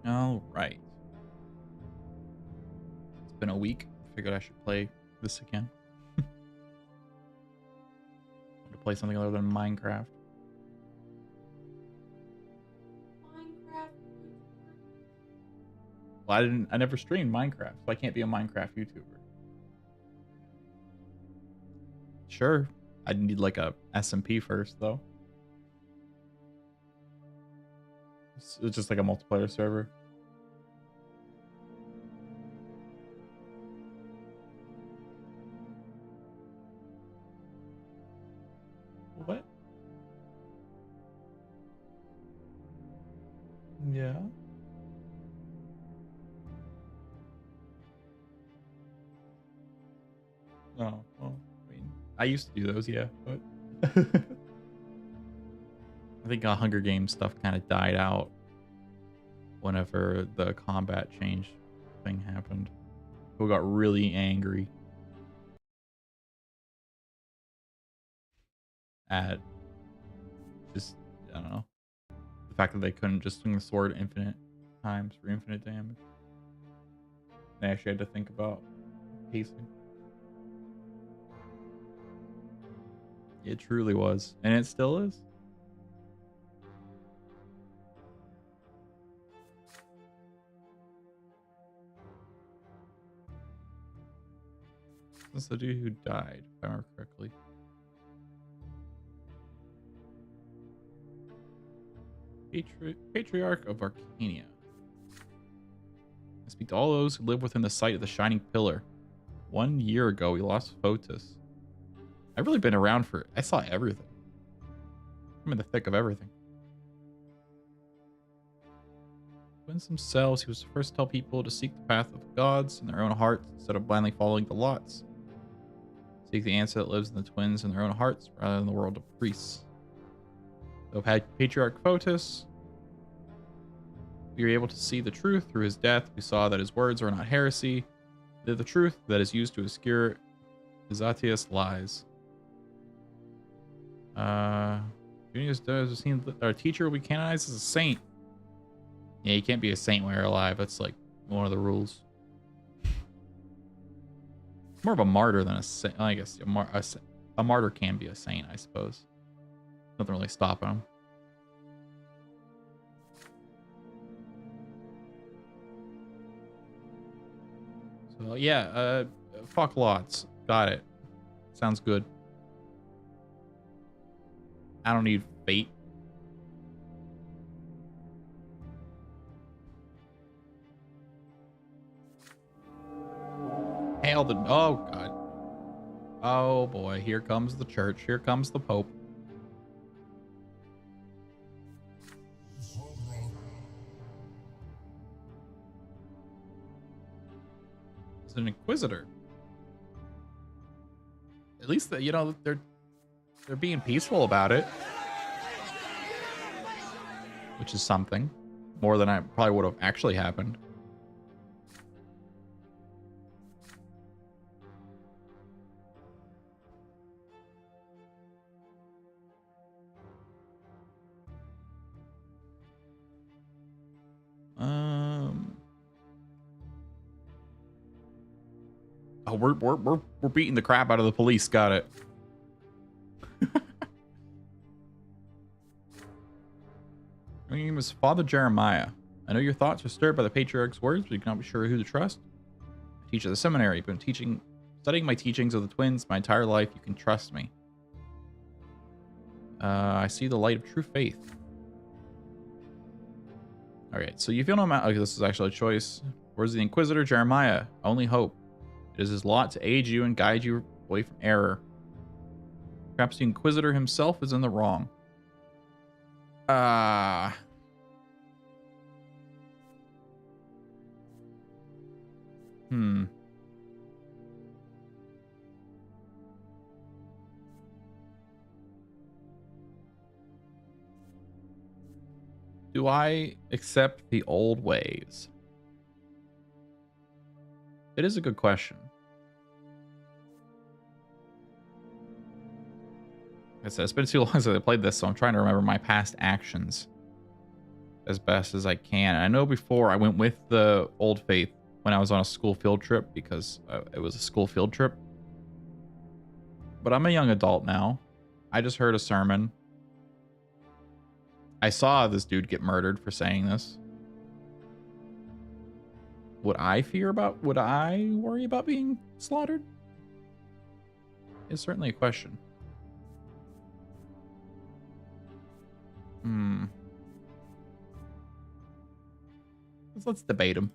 All right. It's been a week. Figured I should play this again. To play something other than Minecraft. Minecraft. Well, I never streamed Minecraft, so I can't be a Minecraft YouTuber. Sure, I'd need like a SMP first though. It's just like a multiplayer server. What? Yeah. Oh, well, I mean, I used to do those, yeah, but I think Hunger Games stuff kind of died out whenever the combat change thing happened. People got really angry at just, I don't know, the fact that they couldn't just swing the sword infinite times for infinite damage. They actually had to think about pacing. It truly was, and it still is. That's the dude who died, if I remember correctly. Patriarch of Arcania. I speak to all those who live within the sight of the shining pillar. 1 year ago, we lost Photis. I've really been around for... I saw everything. I'm in the thick of everything. Twins themselves, he was the first to tell people to seek the path of gods in their own hearts instead of blindly following the lots. Seek the answer that lives in the twins in their own hearts rather than the world of priests. So Patriarch Photis, we were able to see the truth through his death. We saw that his words are not heresy. They're the truth that is used to obscure Zatius lies. Junius does seem that our teacher will be canonized as a saint. Yeah, you can't be a saint when you're alive. That's like one of the rules. More of a martyr than a saint. I guess a martyr can be a saint, I suppose. Nothing really stopping him. So yeah, fuck lots. Got it. Sounds good. I don't need fate. Hail the... Oh, God. Oh, boy. Here comes the church. Here comes the Pope. It's an Inquisitor. At least, you know, they're being peaceful about it. Which is something. More than I probably would have actually happened. Oh, we're beating the crap out of the police. Got it. My name is Father Jeremiah. I know your thoughts are stirred by the patriarch's words, but you cannot be sure who to trust. I teach at the seminary, but studying my teachings of the twins my entire life. You can trust me. I see the light of true faith. All right, so you feel no amount. Okay, this is actually a choice. Where's the Inquisitor Jeremiah? Only hope. It is his lot to aid you and guide you away from error. Perhaps the Inquisitor himself is in the wrong. Do I accept the old ways? It is a good question. Like I said, it's been too long since I played this, so I'm trying to remember my past actions. as best as I can. And I know before I went with the Old Faith when I was on a school field trip because it was a school field trip. But I'm a young adult now. I just heard a sermon. I saw this dude get murdered for saying this. Would I worry about being slaughtered? It's certainly a question. Let's debate him.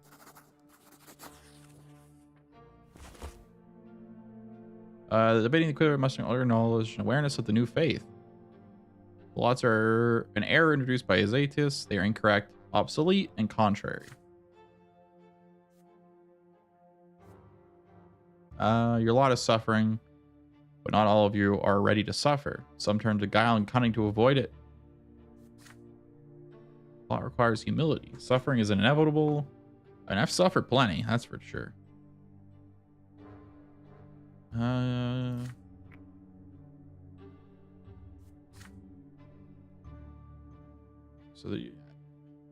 Debating the equivalent must utter knowledge and awareness of the new faith. The lots are an error introduced by his atheists. They are incorrect, obsolete, and contrary. Your lot is suffering, but not all of you are ready to suffer. Some turn to guile and cunning to avoid it. A lot requires humility. Suffering is inevitable, and I've suffered plenty, that's for sure. So the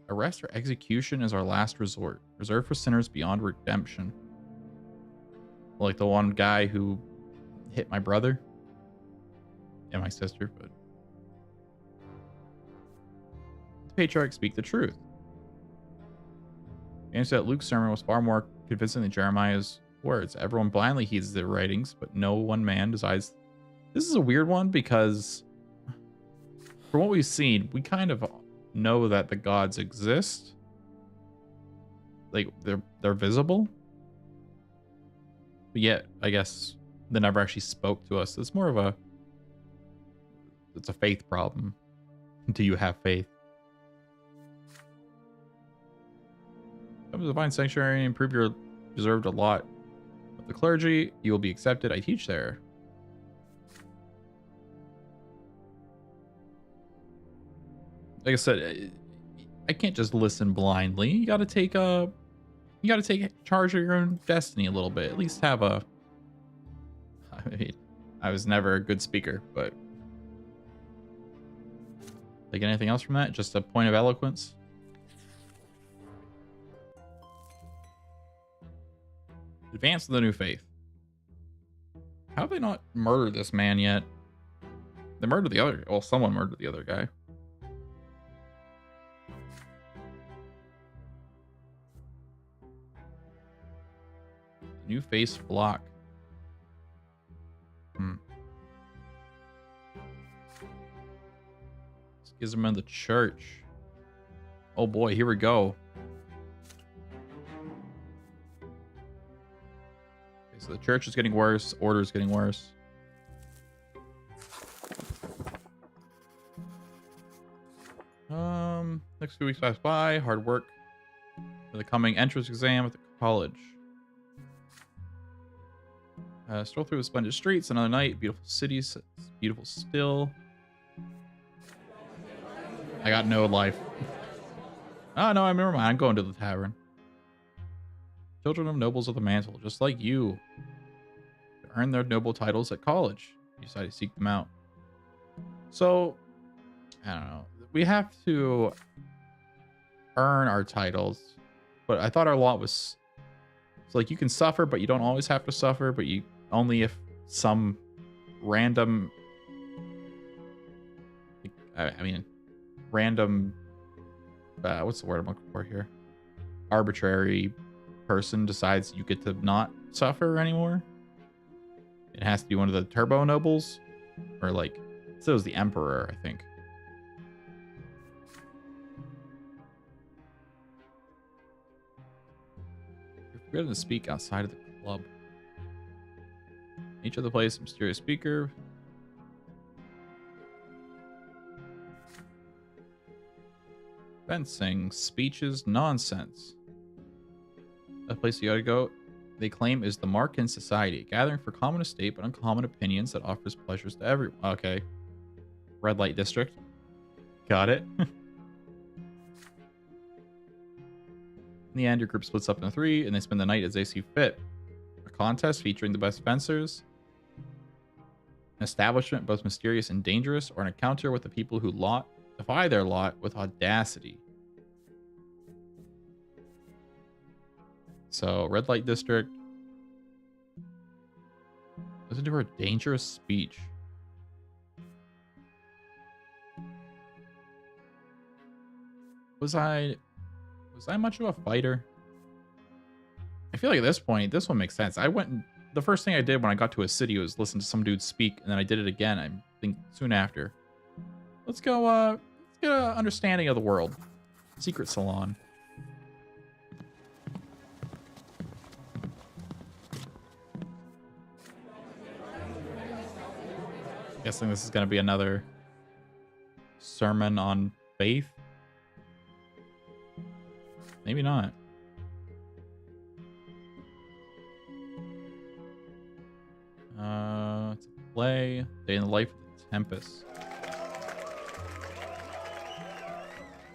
arrest or execution is our last resort, reserved for sinners beyond redemption. Like the one guy who hit my brother and my sister, but the patriarchs speak the truth. The answer that Luke's sermon was far more convincing than Jeremiah's words. Everyone blindly heeds their writings, but no one man decides. This is a weird one because from what we've seen, we kind of know that the gods exist. Like they're visible. But yet, I guess they never actually spoke to us. It's more of it's a faith problem. Do you have faith? Come to the divine sanctuary and prove you're deserved a lot. With the clergy, you will be accepted. I teach there. Like I said, I can't just listen blindly. You gotta take charge of your own destiny a little bit. At least have I mean, I was never a good speaker, but like anything else from that? Just a point of eloquence. Advance of the new faith. How have they not murdered this man yet? They murdered the other. Well, someone murdered the other guy. New face block. Schism in the church. Oh boy, here we go. Okay, so the church is getting worse. Order is getting worse. Next few weeks pass by. Hard work for the coming entrance exam at the college. Stroll through the splendid streets. Another night. Beautiful cities. Beautiful still. I got no life. Oh, no, I remember mine. I'm going to the tavern. Children of nobles of the mantle, just like you, earn their noble titles at college. You decide to seek them out. So, I don't know. We have to earn our titles. But I thought our lot was... It's like you can suffer, but you don't always have to suffer. But you only if some random... I mean... random what's the word I'm looking for here, arbitrary person decides you get to not suffer anymore. It has to be one of the turbo nobles, or like, so it was the emperor, I think. You're forbidden to speak outside of the club. Each other plays a mysterious speaker. Fencing, speeches, nonsense. A place you gotta go, they claim, is the mark in society, gathering for common estate but uncommon opinions that offers pleasures to everyone. Okay. Red light district. Got it. In the end, your group splits up into 3 and they spend the night as they see fit. A contest featuring the best fencers. An establishment both mysterious and dangerous, or an encounter with the people who defy their lot with audacity. So red light district. Listen to her dangerous speech. Was I much of a fighter? I feel like at this point, this one makes sense. The first thing I did when I got to a city was listen to some dude speak, and then I did it again, I think soon after. Let's let's get an understanding of the world. Secret Salon. Guessing this is going to be another sermon on faith. Maybe not. It's a play. Day in the life of the Tempest.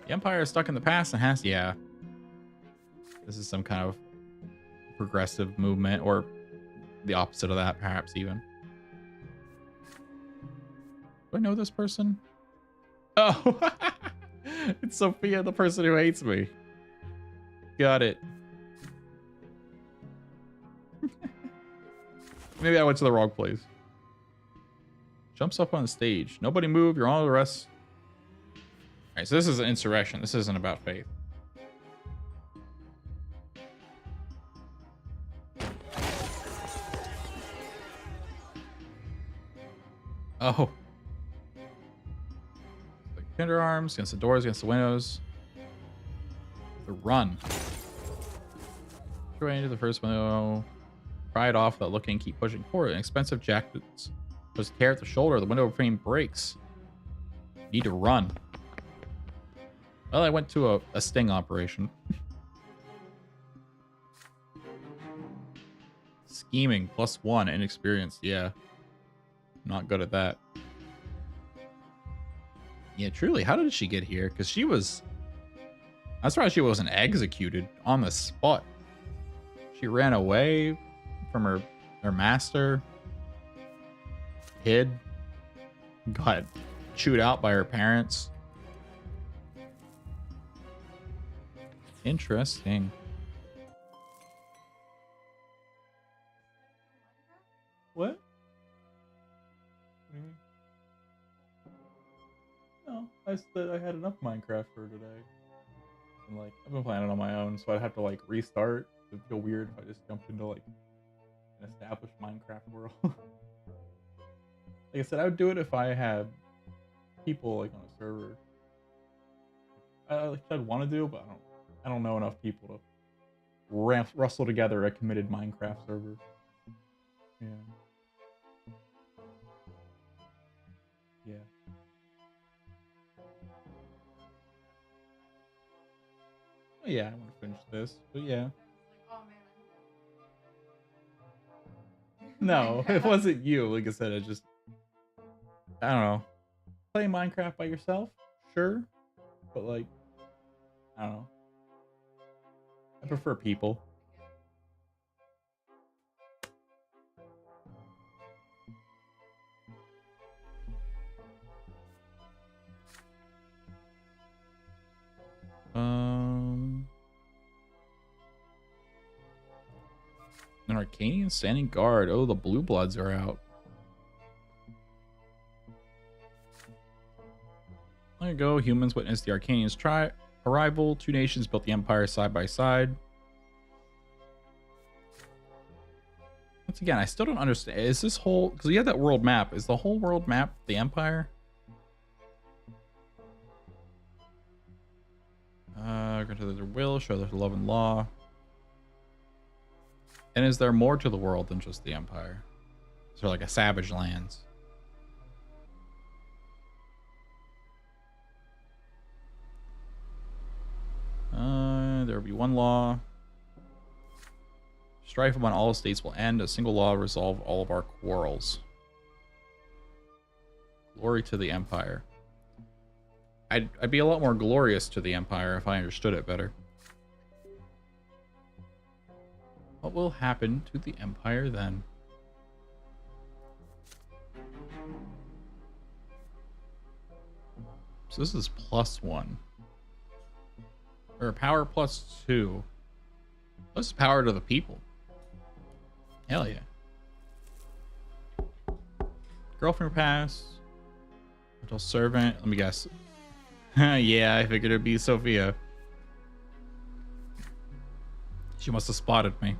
The Empire is stuck in the past and has... Yeah. This is some kind of progressive movement, or the opposite of that, perhaps, even. Do I know this person? Oh! It's Sophia, the person who hates me. Got it. Maybe I went to the wrong place. Jumps up on the stage. Nobody move. You're all the rest. All right, so this is an insurrection. This isn't about faith. Oh. The kinder arms against the doors, against the windows. The run. Go into the first window. Pry it off without looking. Keep pushing forward. An expensive jacket. Just tear at the shoulder. The window frame breaks. Need to run. Well, I went to a sting operation. Scheming +1. Inexperienced. Yeah. Not good at that. Yeah, truly. How did she get here? Because she was... I'm surprised she wasn't executed on the spot. She ran away from her master. Hid. Got chewed out by her parents. Interesting. What? What do you mean? No, I said I had enough Minecraft for today. And like, I've been playing it on my own, so I'd have to like restart. It'd feel weird if I just jumped into like an established Minecraft world. Like I said, I would do it if I had people like on a server. I'd want to do, but I don't know enough people to rustle together a committed Minecraft server. Yeah. Yeah. Oh, yeah, I want to finish this, but yeah. Oh man. No, it wasn't you. Like I said, I don't know. Play Minecraft by yourself, sure, but like, I don't know. I prefer people. An Arcanian standing guard. Oh, the blue bloods are out. Long ago, humans witnessed the Arcanians' arrival. Two nations built the empire side by side. Once again, I still don't understand. Is this whole... Because we had that world map. Is the whole world map the empire? Grant to their will, show their love and law. And is there more to the world than just the empire? Is there like a savage lands? There will be one law. Strife among all states will end. A single law resolve all of our quarrels. Glory to the empire. I'd be a lot more glorious to the empire if I understood it better. What will happen to the empire then? So this is +1. Or power +2. Closest power to the people. Hell yeah. Girlfriend pass. Mental servant. Let me guess. Yeah, I figured it'd be Sophia. She must have spotted me.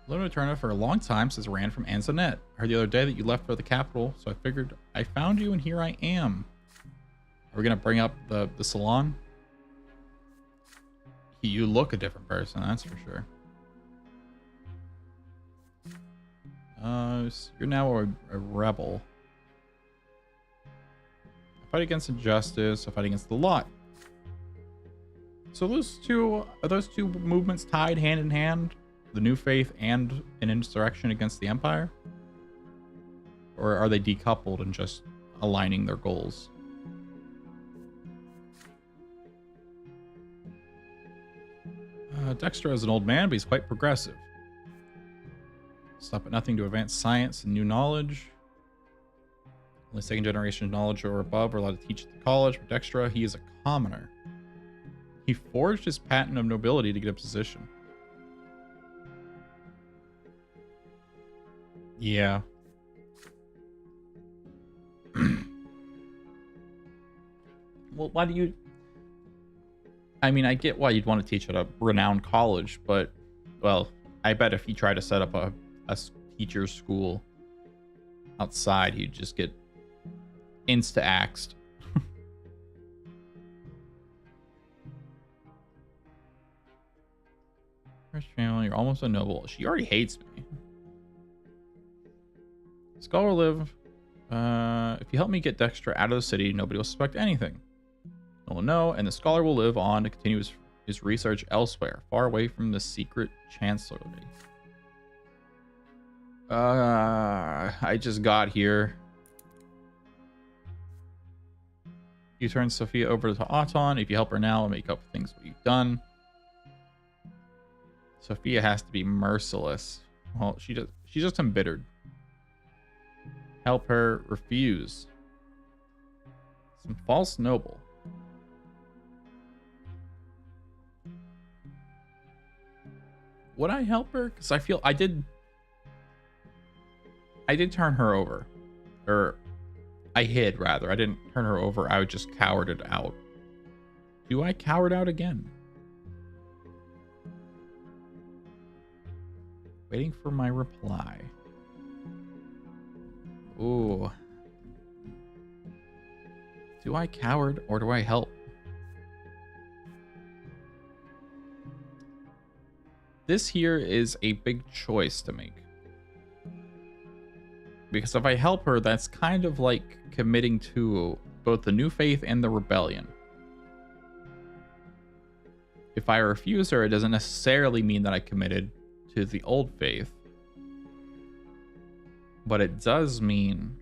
Luna Turner for a long time since ran from Antoinette. I heard the other day that you left for the capital, so I figured I found you and here I am. Are we gonna bring up the salon? You look a different person, that's for sure. So you're now a rebel. I fight against injustice, I fight against the lot. So are those two movements tied hand in hand? The new faith and an insurrection against the empire? Or are they decoupled and just aligning their goals? Dexter is an old man, but he's quite progressive. Stop at nothing to advance science and new knowledge. Only second generation knowledge or above are allowed to teach at the college. For Dexter, he is a commoner. He forged his patent of nobility to get a position. Yeah. Well, why do you... I mean, I get why you'd want to teach at a renowned college, but, well, I bet if you try to set up a teacher's school outside, you'd just get insta-axed. First family, you're almost a noble. She already hates me. Scholar live. If you help me get Dexter out of the city, nobody will suspect anything. No one will know, and the scholar will live on to continue his research elsewhere, far away from the secret chancellery. I just got here. You turn Sophia over to Auton. If you help her now, I'll make up for things what you've done. Sophia has to be merciless. Well, she's just embittered. Help her, refuse. Some false noble. Would I help her? Because I feel I did turn her over. Or I hid, rather. I didn't turn her over. I just cowered out. Do I coward out again? Waiting for my reply. Ooh. Do I coward or do I help? This here is a big choice to make. Because if I help her, that's kind of like committing to both the new faith and the rebellion. If I refuse her, it doesn't necessarily mean that I committed to the old faith. But it does mean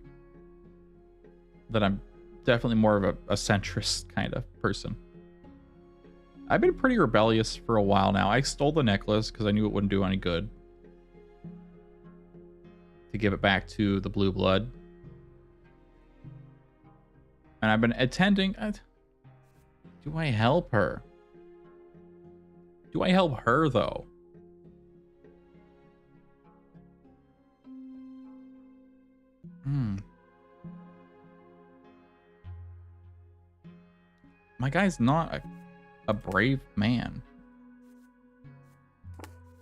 that I'm definitely more of a centrist kind of person. I've been pretty rebellious for a while now. I stole the necklace because I knew it wouldn't do any good. To give it back to the blue blood. And I've been attending... Do I help her? Do I help her, though? My guy's not a brave man.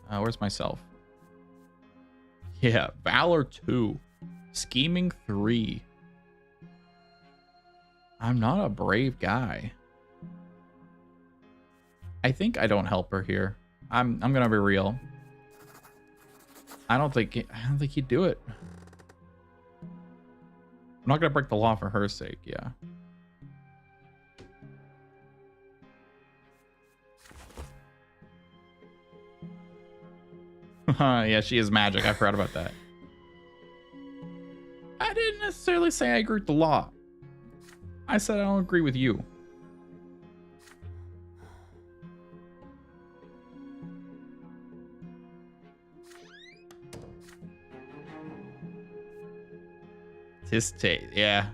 Where's myself? Yeah, Valor 2. Scheming 3. I'm not a brave guy. I think I don't help her here. I'm gonna be real. I don't think he'd do it. I'm not gonna break the law for her sake, yeah. Yeah, she is magic. I forgot about that. I didn't necessarily say I agree with the law. I said I don't agree with you. His taste, yeah.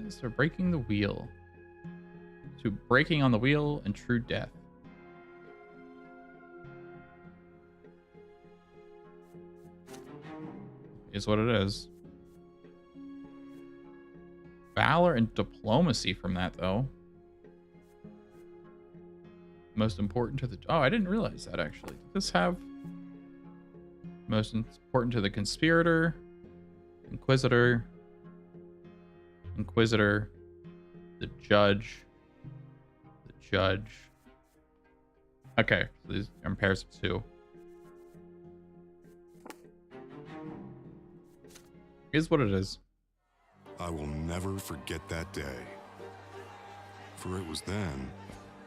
Sentenced for breaking the wheel. To breaking on the wheel and true death. Is what it is. Valor and diplomacy from that, though. Most important to the... Oh, I didn't realize that, actually. Did this have... Most important to the conspirator, inquisitor, the judge. Okay, so these are in pairs of 2. Is what it is. I will never forget that day. For it was then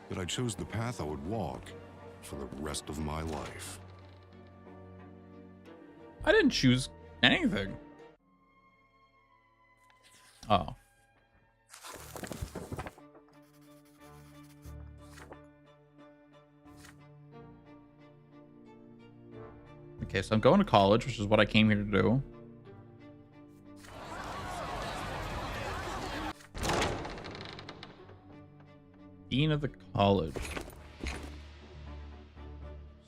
that I chose the path I would walk for the rest of my life. I didn't choose anything. Oh. Okay, so I'm going to college, which is what I came here to do. Dean of the college.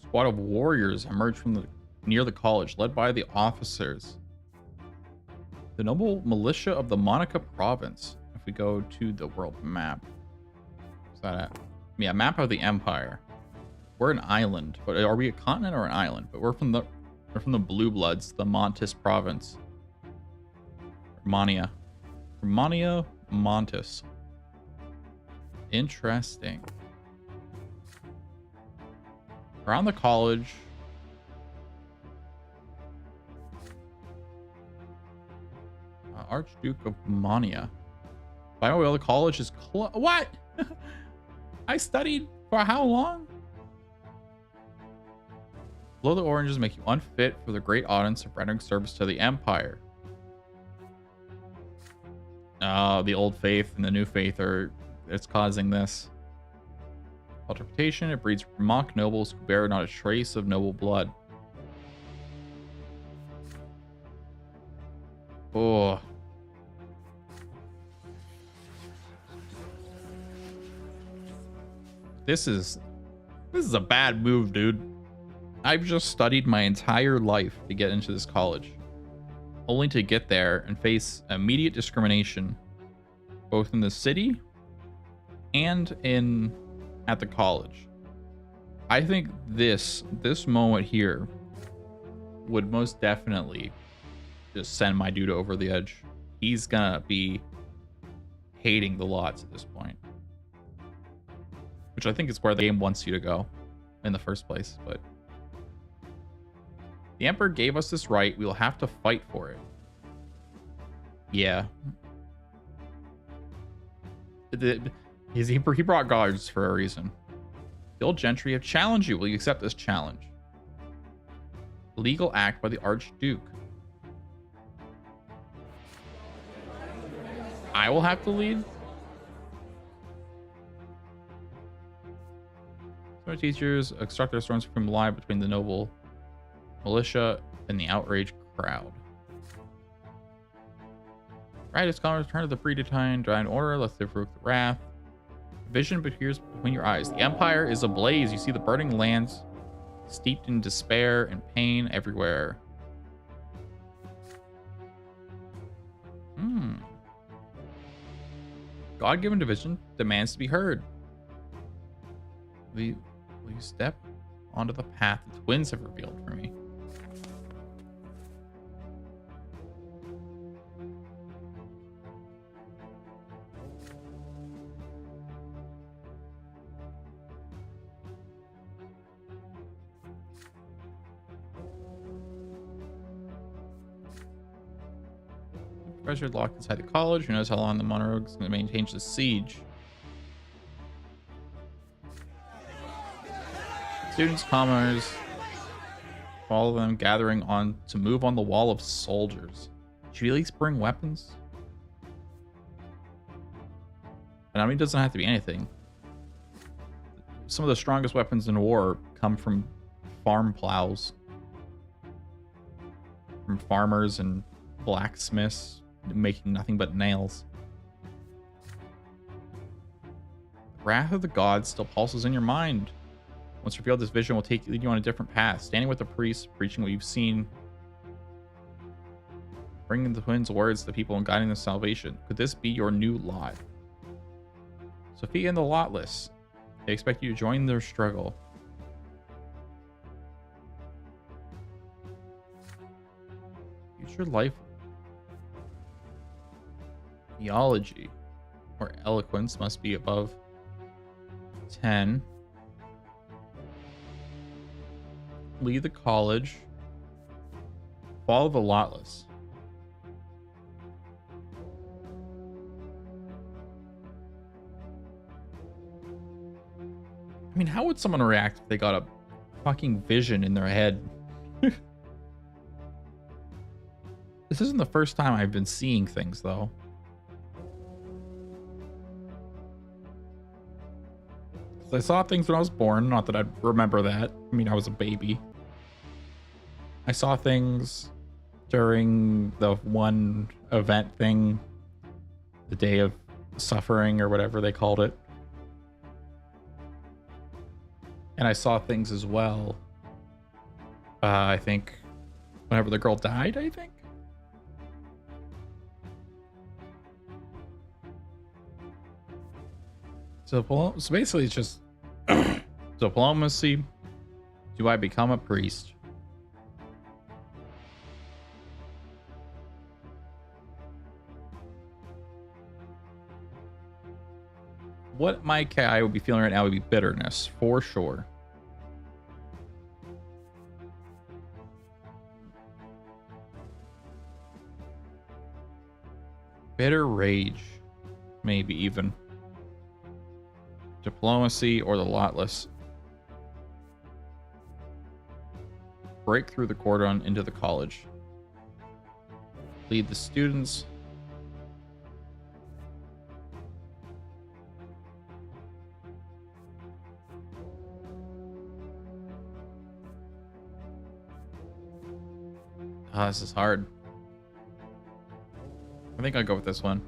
Squad of warriors emerged from near the college, led by the officers. The noble militia of the Monica province. If we go to the world map. What's that at? Yeah, map of the empire. We're an island, but are we a continent or an island? But we're from the Blue Bloods, the Montes province. Romania. Montes. Interesting. Around the college. Archduke of Mania. By the way, the college is what? I studied for how long? Blow the oranges make you unfit for the great audience of rendering service to the Empire. Oh, the old faith and the new faith it's causing this. Altercation, it breeds mock nobles who bear not a trace of noble blood. Oh. This is a bad move, dude. I've just studied my entire life to get into this college, only to get there and face immediate discrimination, both in the city and at the college. I think this moment here would most definitely just send my dude over the edge. He's gonna be hating the lots at this point, which I think is where the game wants you to go in the first place. But the Emperor gave us this right. We will have to fight for it. Yeah. He brought guards for a reason. The old gentry have challenged you. Will you accept this challenge? Legal act by the Archduke. I will have to lead. Some teachers extract their storms from lie between the noble militia and the outraged crowd. Right, it's gone. Return to the predetermined divine order. Let's provoke the wrath. Vision appears between your eyes. The Empire is ablaze. You see the burning lands, steeped in despair and pain everywhere. God-given division demands to be heard. Will you step onto the path the twins have revealed for me? Professor locked inside the college. Who knows how long the Monroe is going to maintain the siege? Students, commoners, follow them, gathering on to move on the wall of soldiers. Should we at least bring weapons? And I mean, it doesn't have to be anything. Some of the strongest weapons in war come from farm plows, from farmers and blacksmiths making nothing but nails. Wrath of the gods still pulses in your mind. Once revealed, this vision will lead you on a different path. Standing with the priest, preaching what you've seen, bringing the twins' words to the people and guiding them to salvation. Could this be your new lot? Sophia and the Lotless. They expect you to join their struggle. Future life theology or eloquence must be above 10. Leave the college. Follow the Lotless. I mean, how would someone react if they got a fucking vision in their head? This isn't the first time I've been seeing things, though. I saw things when I was born, not that I'd remember that. I mean, I was a baby. I saw things during the one event thing, the day of suffering or whatever they called it. And I saw things as well. I think whenever the girl died, I think. So basically it's just diplomacy. Do I become a priest? What my KI would be feeling right now would be bitterness, for sure. Bitter rage, maybe even. Diplomacy or the Lotless. Break through the cordon into the college. Lead the students. Oh, this is hard. I think I'll go with this one.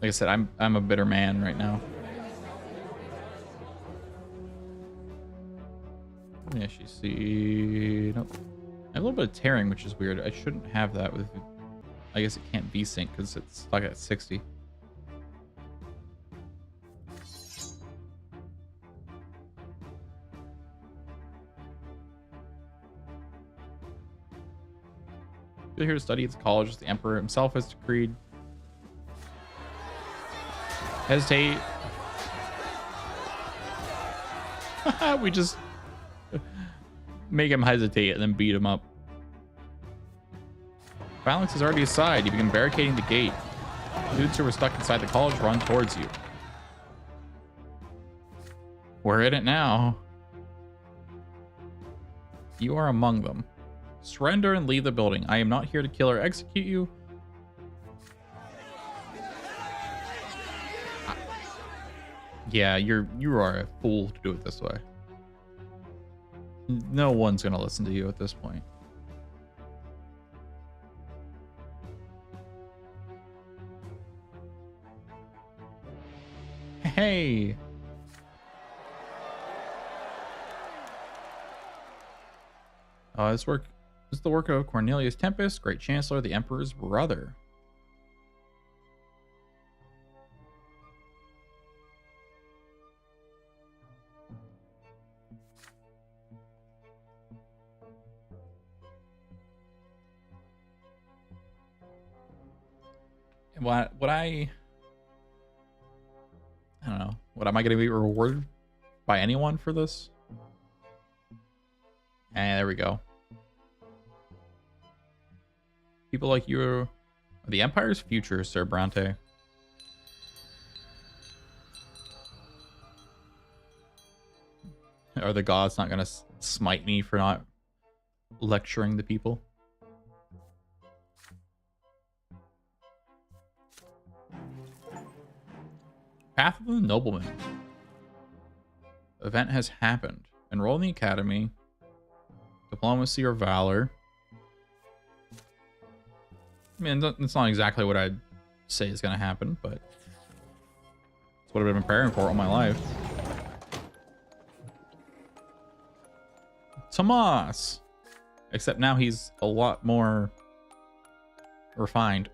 Like I said, I'm a bitter man right now. Let me actually see. Nope. I have a little bit of tearing, which is weird. I shouldn't have that with. I guess it can't V-sync because it's stuck at 60. You're here to study at the college as the emperor himself has decreed. Hesitate. We just make him hesitate and then beat him up. Phalanx is already aside. You begin barricading the gate. Dudes who were stuck inside the college run towards you. We're in it now. You are among them. Surrender and leave the building. I am not here to kill or execute you. Yeah, you are a fool to do it this way. No one's gonna listen to you at this point. Hey. This is the work of Cornelius Tempest, Great Chancellor, the Emperor's brother. I don't know. What am I going to be rewarded by anyone for this? And there we go. People like you are the Empire's future, Sir Brante. Are the gods not going to smite me for not lecturing the people? Path of the Nobleman. Event has happened. Enroll in the academy. Diplomacy or valor. I mean, it's not exactly what I'd say is going to happen, but That's what I've been preparing for all my life. Tomas! Except now he's a lot more refined.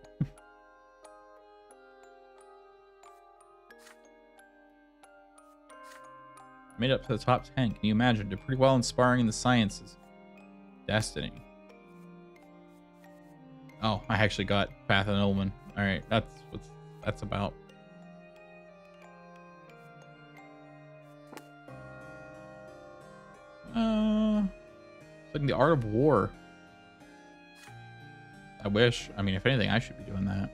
Made up to the top 10. Can you imagine? Did pretty well inspiring in the sciences. Destiny. Oh, I actually got Path of Nobleman. Alright, that's what that's about. Like the art of war. I wish. I mean, if anything, I should be doing that.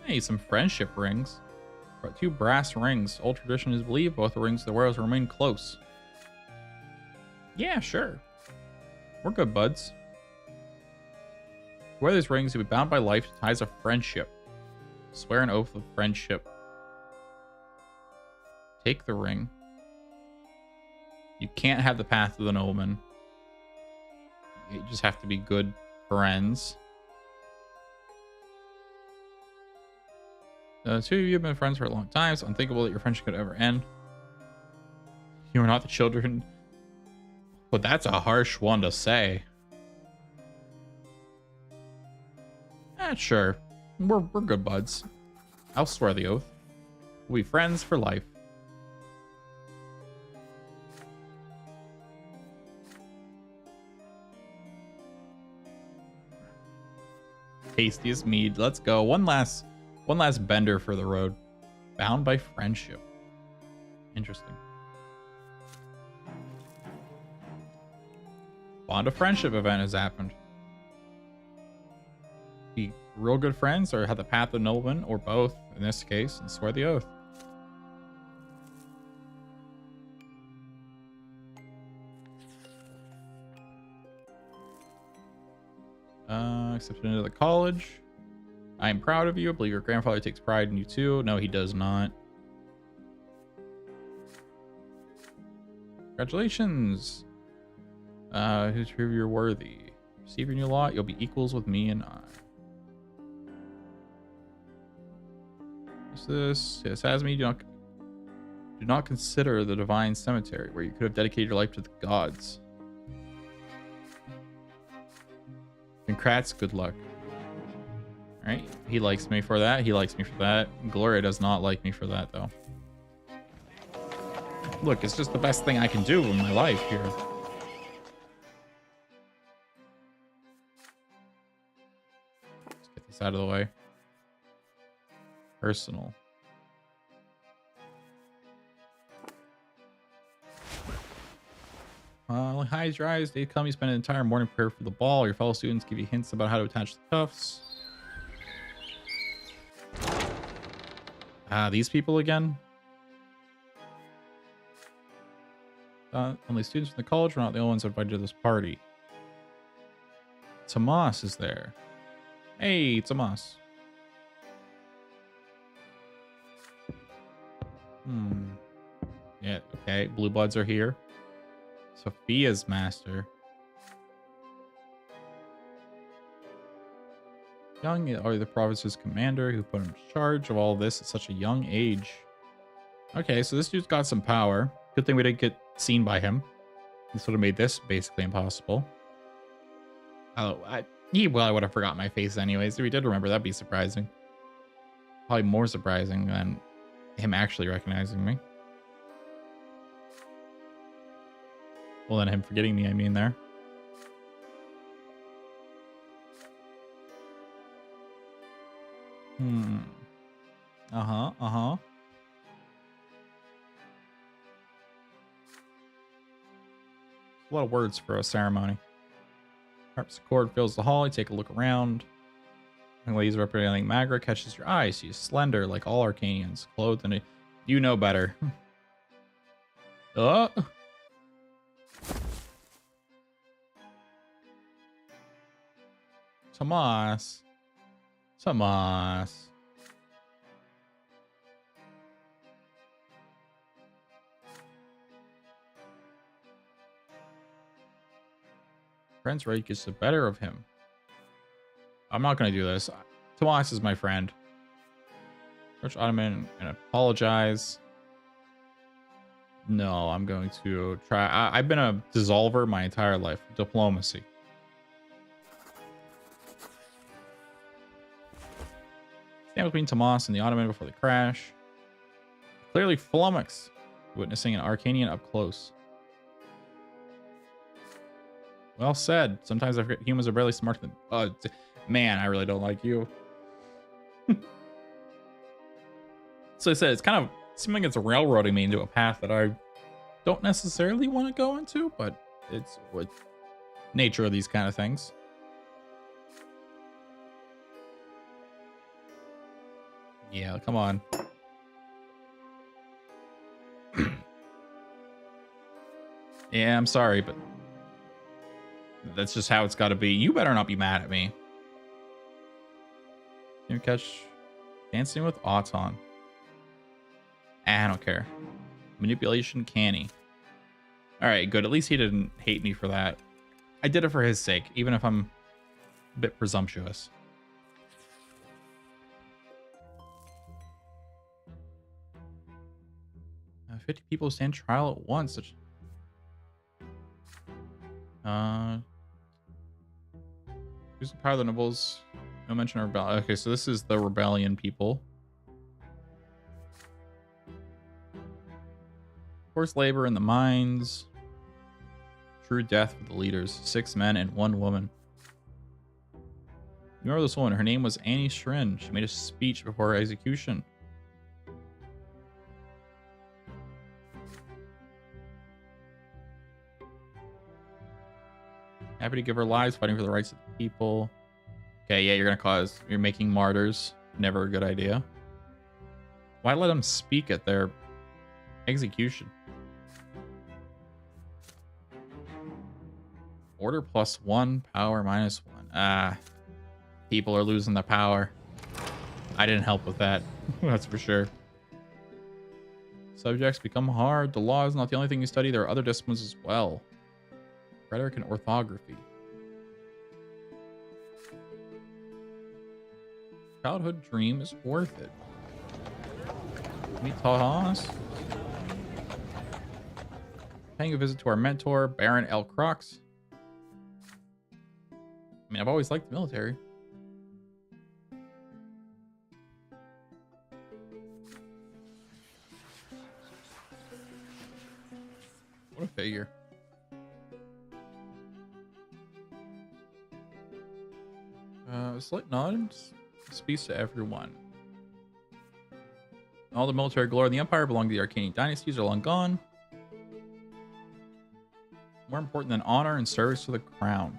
Hey, some friendship rings. Brought 2 brass rings. Old tradition is believed both the rings of the wearers remain close. Yeah, sure. We're good buds. To wear these rings, you'll be bound by life to ties of friendship. Swear an oath of friendship. Take the ring. You can't have the path of the nobleman. You just have to be good friends. The 2 of you have been friends for a long time. It's unthinkable that your friendship could ever end. You are not the children. But that's a harsh one to say. Sure. We're good buds. I'll swear the oath. We'll be friends for life. Tastiest mead. Let's go. One last bender for the road. Bound by friendship. Interesting. Bond of friendship event has happened. Be real good friends or have the path of nobleman or both in this case and swear the oath. Accepted into the college. I am proud of you. I believe your grandfather takes pride in you too. No, he does not. Congratulations. Who's prove you're worthy? Receive your new lot. You'll be equals with me and I. What's this? Yes, as me, do not consider the divine cemetery where you could have dedicated your life to the gods. Congrats, good luck. Alright, he likes me for that. He likes me for that. Gloria does not like me for that, though. Look, it's just the best thing I can do in my life here. Let's get this out of the way. Personal. Hide your eyes. Day come, you spend an entire morning prepared for the ball. Your fellow students give you hints about how to attach the cuffs. These people again? Only students from the college are not the only ones invited to this party. Tomas is there. Hey, Tomas. Yeah, okay. Blue Bloods are here. Sophia's master. Young are the province's commander who put him in charge of all this at such a young age. Okay, so this dude's got some power. Good thing we didn't get seen by him. This would have made this basically impossible. Oh, he would have forgot my face anyways. If he did remember, that'd be surprising. Probably more surprising than him actually recognizing me. Well, than him forgetting me, I mean there. A lot of words for a ceremony. Harpsichord fills the hall. You take a look around. Young ladies representing Magra catches your eye. She is slender like all Arcanians, clothed in a... You know better. Tomas. Tomas. Friend's rage gets the better of him. I'm not going to do this. Tomas is my friend. Approach Ottoman and apologize. No, I'm going to try. I've been a dissolver my entire life. Diplomacy. Stand between Tomas and the Ottoman before they crash. Clearly flummoxed, witnessing an Arcanian up close. Well said. Sometimes I forget humans are barely smarter than... man, I really don't like you. So I said, it's kind of... seems like it's railroading me into a path that I don't necessarily want to go into, but it's what nature of these kind of things. Yeah, come on. Yeah, I'm sorry, but that's just how it's got to be. You better not be mad at me. Can you catch Dancing with Auton? I don't care. Manipulation canny. All right, good. At least he didn't hate me for that. I did it for his sake, even if I'm a bit presumptuous. Uh, 50 people stand trial at once. Who's the power of the nobles? No mention of rebellion. Okay, so this is the rebellion people. Forced labor in the mines. True death for the leaders. 6 men and 1 woman. You remember this woman? Her name was Annie Shrin. She made a speech before her execution. Happy to give her lives fighting for the rights of the people. Okay, yeah, you're making martyrs. Never a good idea. Why let them speak at their execution? Order +1, power -1. Ah, people are losing the power. I didn't help with that. That's for sure. Subjects become hard. The law is not the only thing you study. There are other disciplines as well. Rhetoric and orthography. Childhood dream is worth it. Meet Tomas. Paying a visit to our mentor, Baron L. Crox. I mean, I've always liked the military. What a figure. Slight nod. Speaks to everyone. All the military glory of the Empire belong to the Arcanian dynasties are long gone. More important than honor and service to the crown.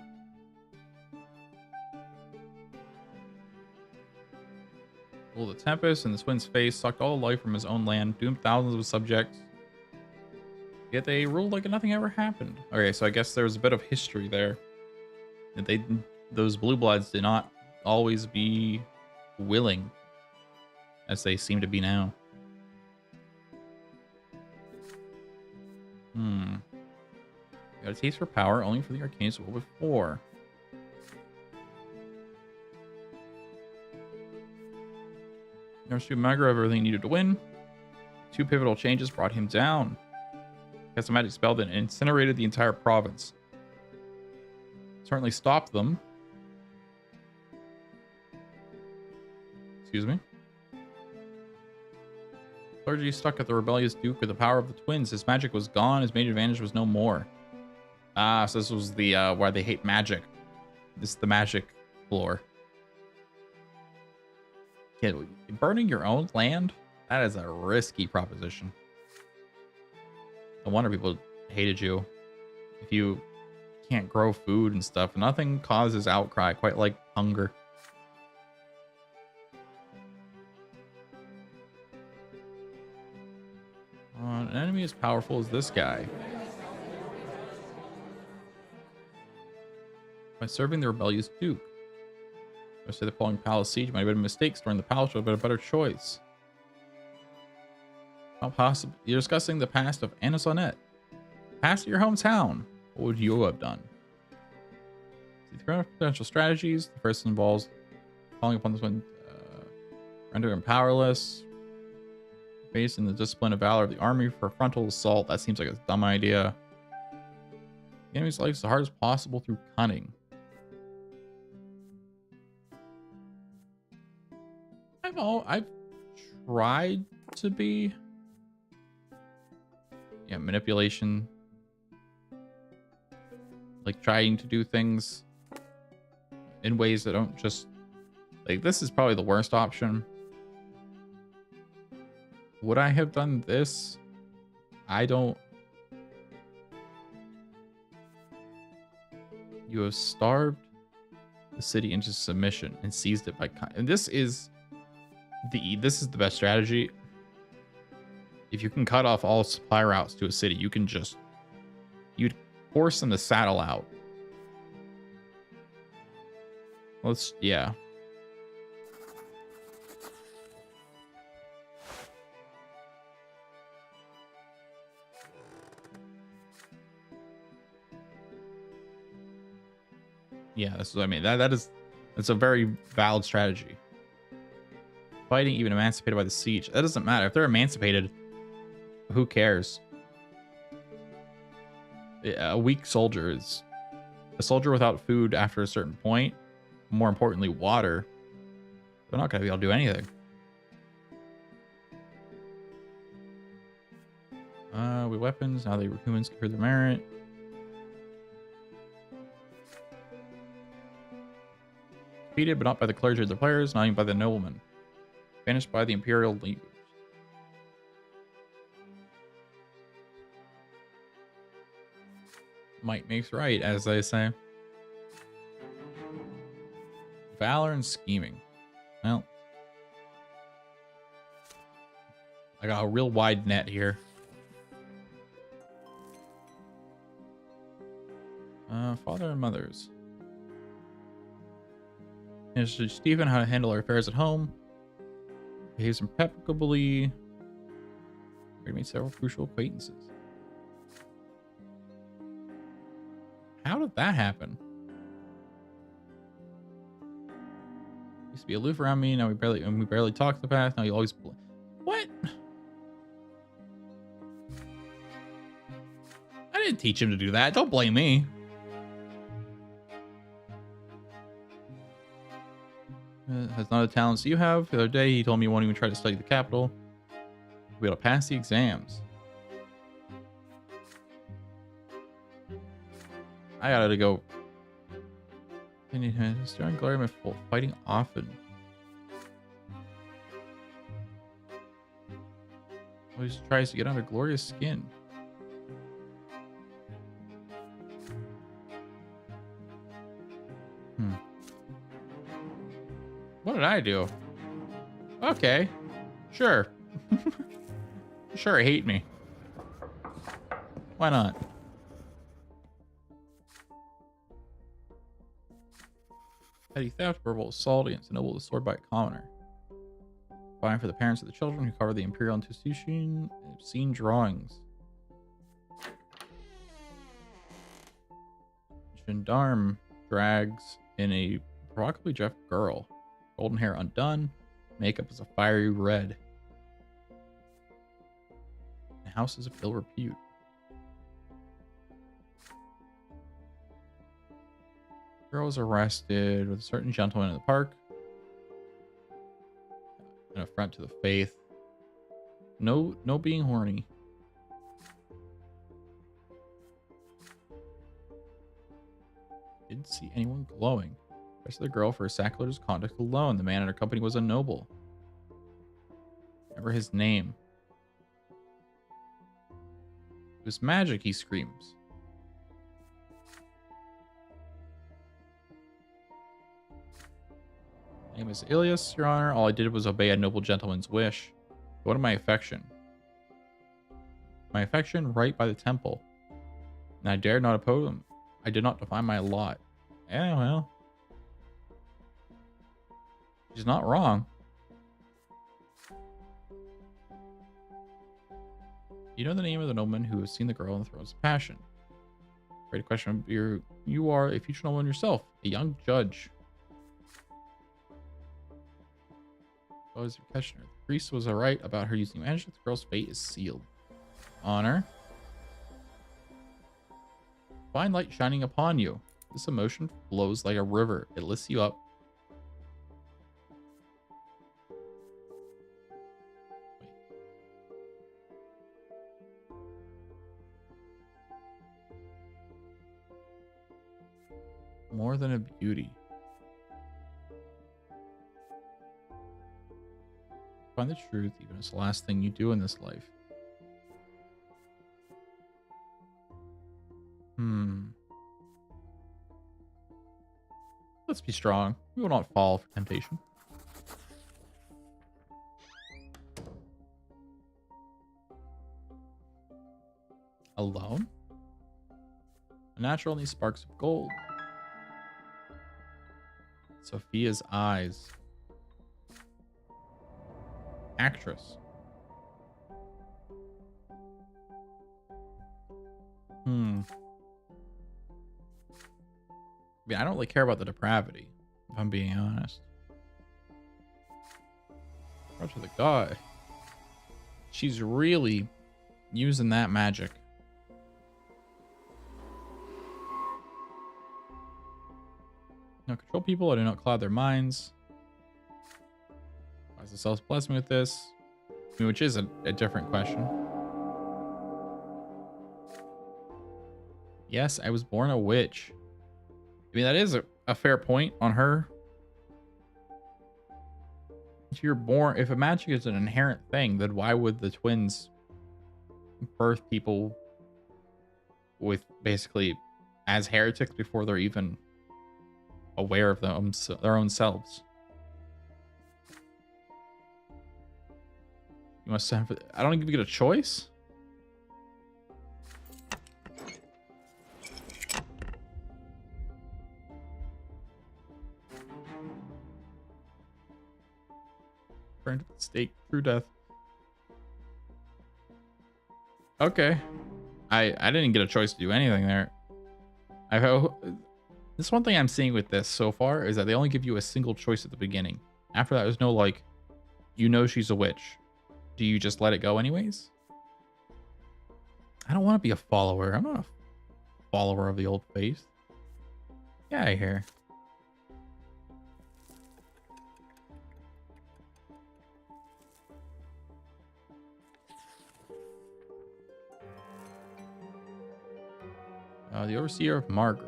Rule the Tempest in the Twin's face sucked all the life from his own land, doomed thousands of subjects. Yet they ruled like nothing ever happened. Okay, so I guess there was a bit of history there. That those blue bloods did not always be willing as they seem to be now. Got a taste for power only for the Arcanians well before. Nurse Magra of everything he needed to win. 2 pivotal changes brought him down. Cast a magic spell that incinerated the entire province. Certainly stopped them. Excuse me. Clergy stuck at the rebellious Duke with the power of the twins. His magic was gone. His major advantage was no more. Ah, so this was the why they hate magic. This is the magic floor. Kid, burning your own land? That is a risky proposition. No wonder people hated you. If you can't grow food and stuff, nothing causes outcry quite like hunger. An enemy as powerful as this guy. By serving the rebellious Duke. I say the falling palace siege might have been a mistake. Storing the palace would have been a better choice. How possible? You're discussing the past of Anna-Sonnet. Past your hometown. What would you have done? See, the potential strategies. The first involves calling upon this one, render him powerless. Based in the discipline and valor of the army for a frontal assault. That seems like a dumb idea. The enemy's life as hard as possible through cunning. I've tried to be. Yeah, manipulation. Like trying to do things in ways that don't just, like, this is probably the worst option. Would I have done this? I don't. You have starved the city into submission and seized it by and this is the best strategy. If you can cut off all supply routes to a city, you can just, you'd force them to saddle out. Yeah. Yeah, that's what I mean. That's a very valid strategy. Fighting even emancipated by the siege. That doesn't matter. If they're emancipated, who cares? A weak soldier is a soldier without food after a certain point. More importantly, water. They're not gonna be able to do anything. With weapons, now they humans can prove their merit. Defeated, but not by the clergy or the players, not even by the noblemen. Banished by the imperial league. Might makes right, as they say. Valor and scheming. Well, I got a real wide net here. Father and mothers. Teach Stephen how to handle our affairs at home. Behaves impeccably. We made several crucial acquaintances. How did that happen? Used to be aloof around me. Now we barely talk to the past. Now you always. What? I didn't teach him to do that. Don't blame me. Has not the talents you have. The other day, he told me he won't even try to study the capital. We'll be able to pass the exams. I gotta go. Starting glory my full fighting often. Always tries to get under glorious skin. What did I do? Okay. Sure. Sure, hate me. Why not? Petty theft, verbal assault against a noble is sword by a commoner. Fine for the parents of the children who cover the imperial institution and obscene drawings. Gendarme drags in a provocatively dressed girl. Golden hair undone. Makeup is a fiery red. The house is of ill repute. Girl was arrested with a certain gentleman in the park. An affront to the faith. No being horny. Didn't see anyone glowing. Arrested the girl for her sacrilegious conduct alone. The man in her company was a noble. Remember his name. It was magic, he screams. Name is Ilias, Your Honor. All I did was obey a noble gentleman's wish. What of my affection? My affection right by the temple. And I dared not oppose him. I did not define my lot. Yeah, well. She's not wrong. You know the name of the nobleman who has seen the girl in the throes of passion. Great question. You are a future nobleman yourself, a young judge. was your questioner. The priest was alright about her using magic. The girl's fate is sealed. Honor. Find light shining upon you. This emotion flows like a river. It lifts you up. More than a beauty. Find the truth, even if it's the last thing you do in this life. Let's be strong. We will not fall for temptation. Alone? A natural needs sparks of gold. Sophia's eyes. Actress. I mean, I don't really care about the depravity, if I'm being honest. Approach of the god. She's really using that magic. No, control people. I do not cloud their minds. Why does the self bless me with this? I mean, which is a different question. Yes, I was born a witch. I mean, that is a fair point on her. If you're born, if a magic is an inherent thing, then why would the twins birth people with basically as heretics before they're even aware of their own selves? You must have. I don't even get a choice. Burn to the stake, true death. Okay, I didn't get a choice to do anything there. This one thing I'm seeing with this so far is that they only give you a single choice at the beginning. After that, there's no like, you know she's a witch. Do you just let it go anyways? I don't want to be a follower. I'm not a follower of the old faith. Get out of here. The overseer of Margra.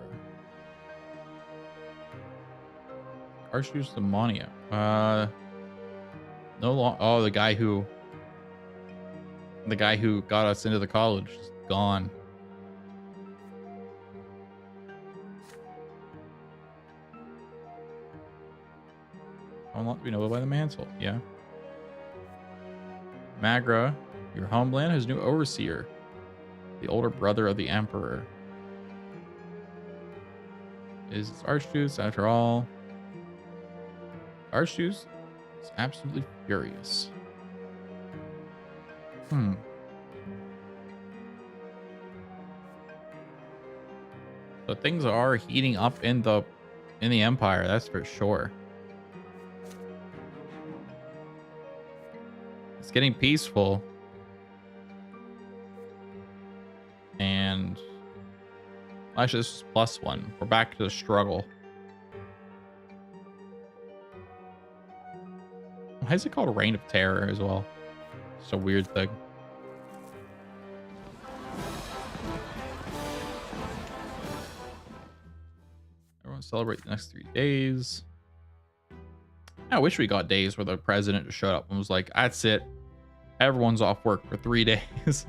Archduke's Demonia. Oh, the guy who got us into the college is gone. Unlocked to be noble by the mantle. Yeah. Magra, your homeland, has a new overseer, the older brother of the emperor. Is Archduke after all? Archduke is absolutely furious. So things are heating up in the empire, that's for sure. It's getting peaceful. And actually, this is +1. We're back to the struggle. Why is it called a Reign of Terror as well? It's a weird thing. Everyone celebrate the next 3 days. I wish we got days where the president just showed up and was like, that's it. Everyone's off work for 3 days.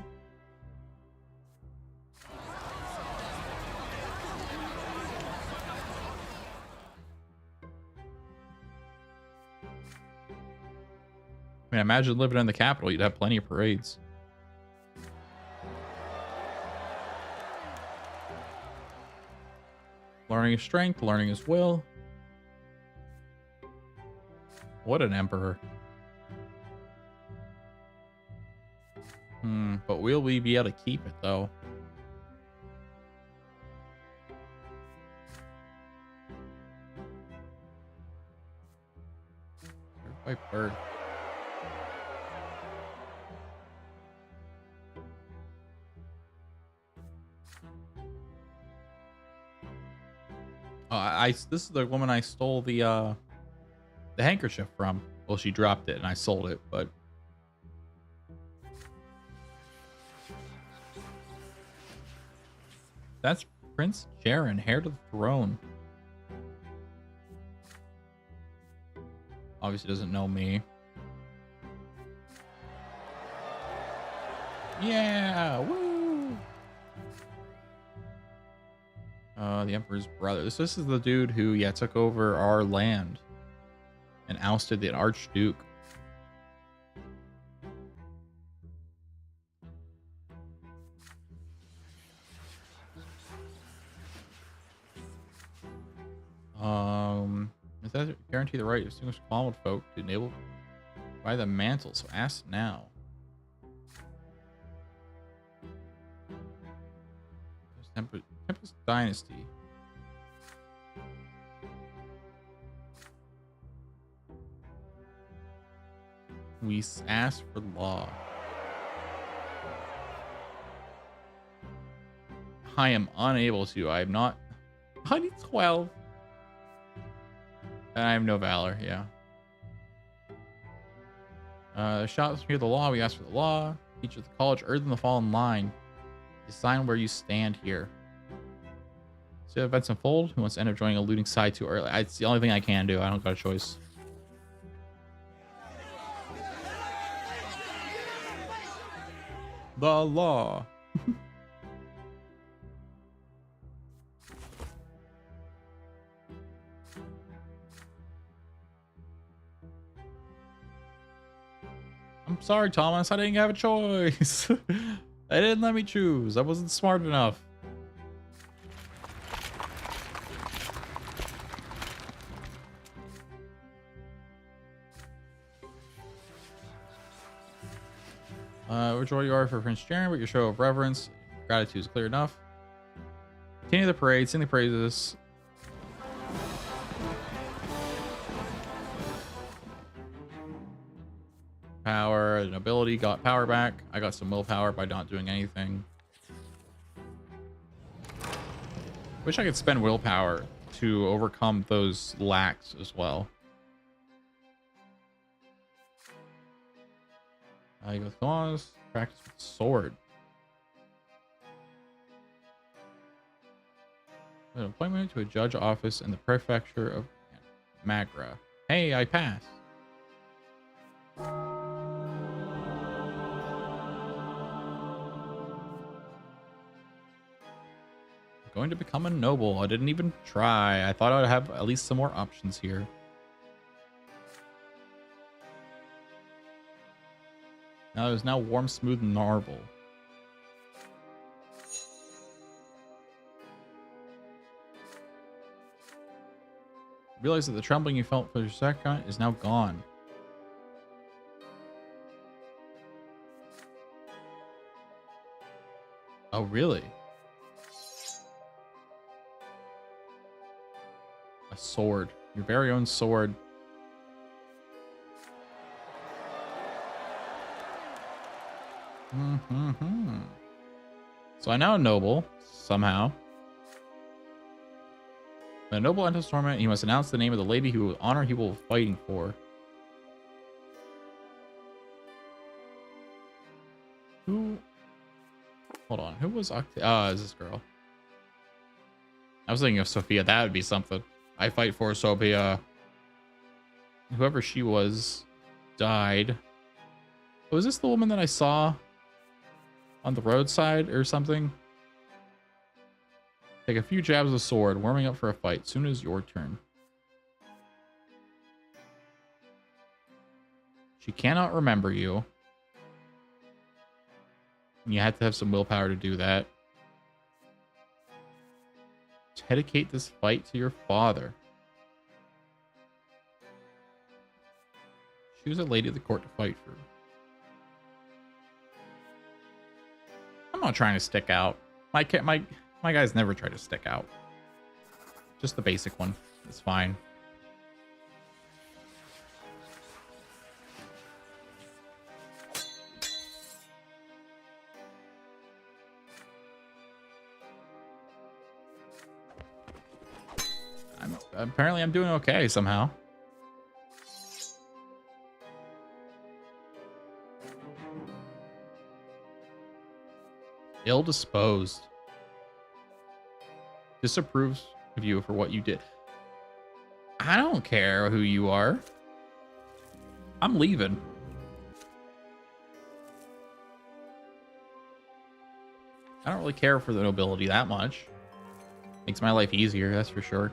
I mean, imagine living in the capital. You'd have plenty of parades. Learning his strength, learning his will. What an emperor. But will we be able to keep it, though? By birth. This is the woman I stole the handkerchief from. Well, she dropped it and I sold it, but that's Prince Jaren, heir to the throne. Obviously doesn't know me. Yeah, woo! The Emperor's brother. This is the dude who, yeah, took over our land and ousted the Archduke. Does that guarantee the right of distinguished Commonwealth folk to enable by the mantle? So ask now. Tempest Dynasty. We asked for law. I am unable to. I am not. I need 12. I have no valor, yeah. Shots hear the law. We asked for the law. Teacher of the college, urge them to fall in line. Decide where you stand here. See how events unfold? Who wants to end up joining a looting side too early? It's the only thing I can do. I don't got a choice. The law. I'm sorry, Thomas. I didn't have a choice. They didn't let me choose. I wasn't smart enough. Which order you are for Prince Jaren, but your show of reverence, gratitude is clear enough. Continue the parade, sing the praises. Power, the nobility got power back. I got some willpower by not doing anything. Wish I could spend willpower to overcome those lacks as well. You go with claws, practice with sword. An appointment to a judge office in the prefecture of Magra. Hey, I passed. Going to become a noble. I didn't even try. I thought I would have at least some more options here. Now there's now warm, smooth marble. Realize that the trembling you felt for a second is now gone. Oh, really? A sword. Your very own sword. So I now noble, somehow. When a noble enters tournament, he must announce the name of the lady who honor he will be fighting for. Who? Hold on. Who was is this girl? I was thinking of Sophia. That would be something. I fight for Sophia. Whoever she was died. Was this the woman that I saw on the roadside or something? Take a few jabs of sword, warming up for a fight. Soon is your turn. She cannot remember you. You had to have some willpower to do that. Dedicate this fight to your father. Choose a lady of the court to fight for. I'm not trying to stick out. My guys never try to stick out. Just the basic one. It's fine. Apparently I'm doing okay somehow. Ill disposed. Disapproves of you for what you did. I don't care who you are. I'm leaving. I don't really care for the nobility that much. Makes my life easier, that's for sure.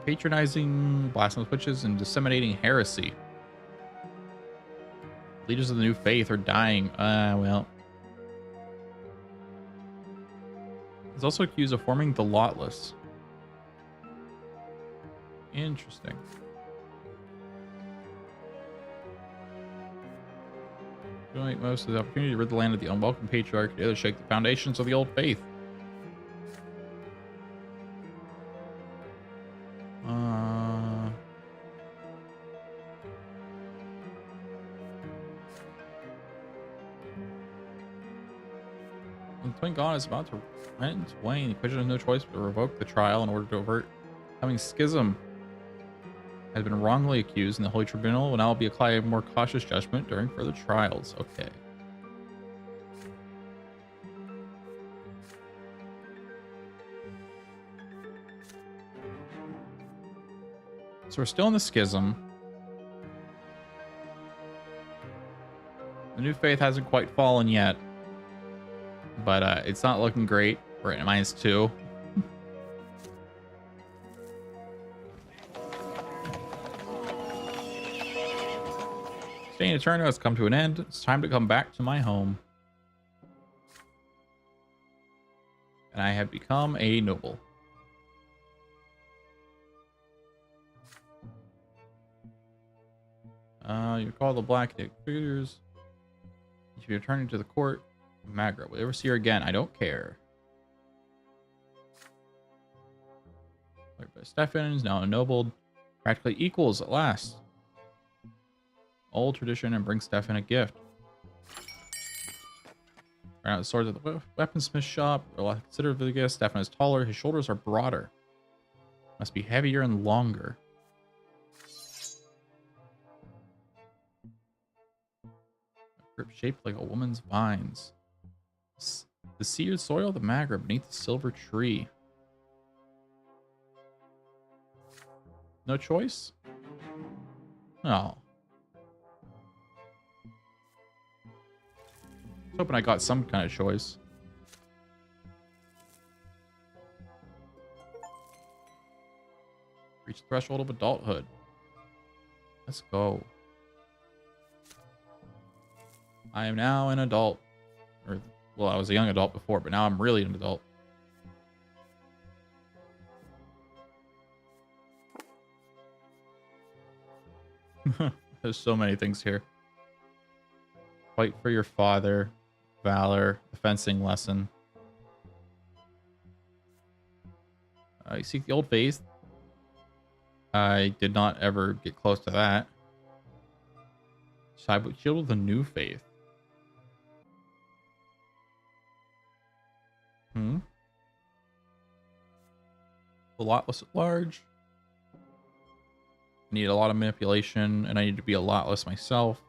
Patronizing, blasphemous witches, and disseminating heresy. Leaders of the new faith are dying. Well. He's also accused of forming the Lawless. Interesting. Don't make most of the opportunity to rid the land of the unwelcome patriarch, together shake the foundations of the old faith. When the Twin God is about to rent its way, the Inquisitor has no choice but to revoke the trial in order to avert having schism. Has been wrongly accused, and the Holy Tribunal will now be applying more cautious judgment during further trials. Okay. So we're still in the schism. The new faith hasn't quite fallen yet, but it's not looking great. We're at -2. Staying eternal has come to an end. It's time to come back to my home. And I have become a noble. You call the black figures. You should be returning to the court. Magra, will you ever see her again? I don't care. Stefan is now ennobled. Practically equals at last. Old tradition and bring Stefan a gift. Right out the swords at the weaponsmith shop. Consider the gift. Stefan is taller. His shoulders are broader. Must be heavier and longer. A grip shaped like a woman's vines. The seared soil of the Magra beneath the silver tree. No choice? Oh. I was hoping I got some kind of choice. Reach the threshold of adulthood. Let's go. I am now an adult. Or, well, I was a young adult before, but now I'm really an adult. There's so many things here. Fight for your father. Valor. The fencing lesson. You seek the old faith. I did not ever get close to that. Side with shield of the new faith. The Lotless at large. I need a lot of manipulation, and I need to be a Lotless myself.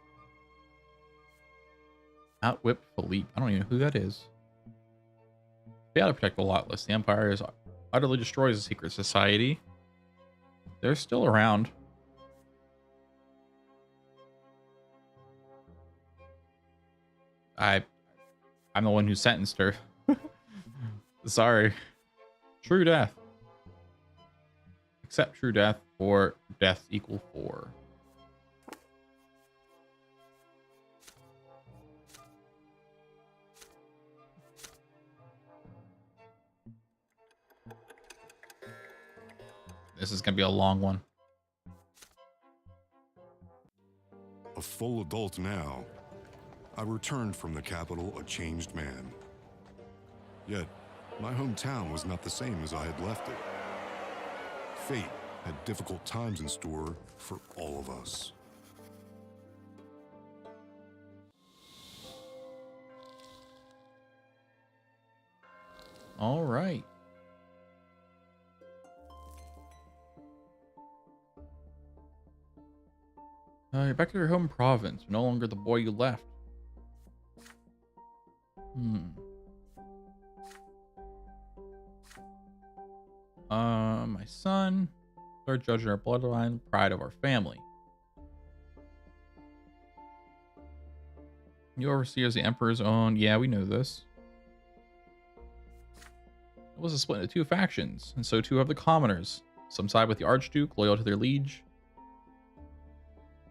Outwhip Philippe. I don't even know who that is. They gotta protect the Lotless. The Empire is utterly destroys the secret society. They're still around. I'm the one who sentenced her. Sorry. True death. Accept true death or death equal 4. This is going to be a long one. A full adult now, I returned from the capital a changed man. Yet, my hometown was not the same as I had left it. Fate had difficult times in store for all of us. All right. You're back to your home province. You're no longer the boy you left. My son, third judge in our bloodline, pride of our family. You overseer is the emperor's own. Yeah, we know this. It was a split into two factions, and so too have the commoners. Some side with the archduke, loyal to their liege.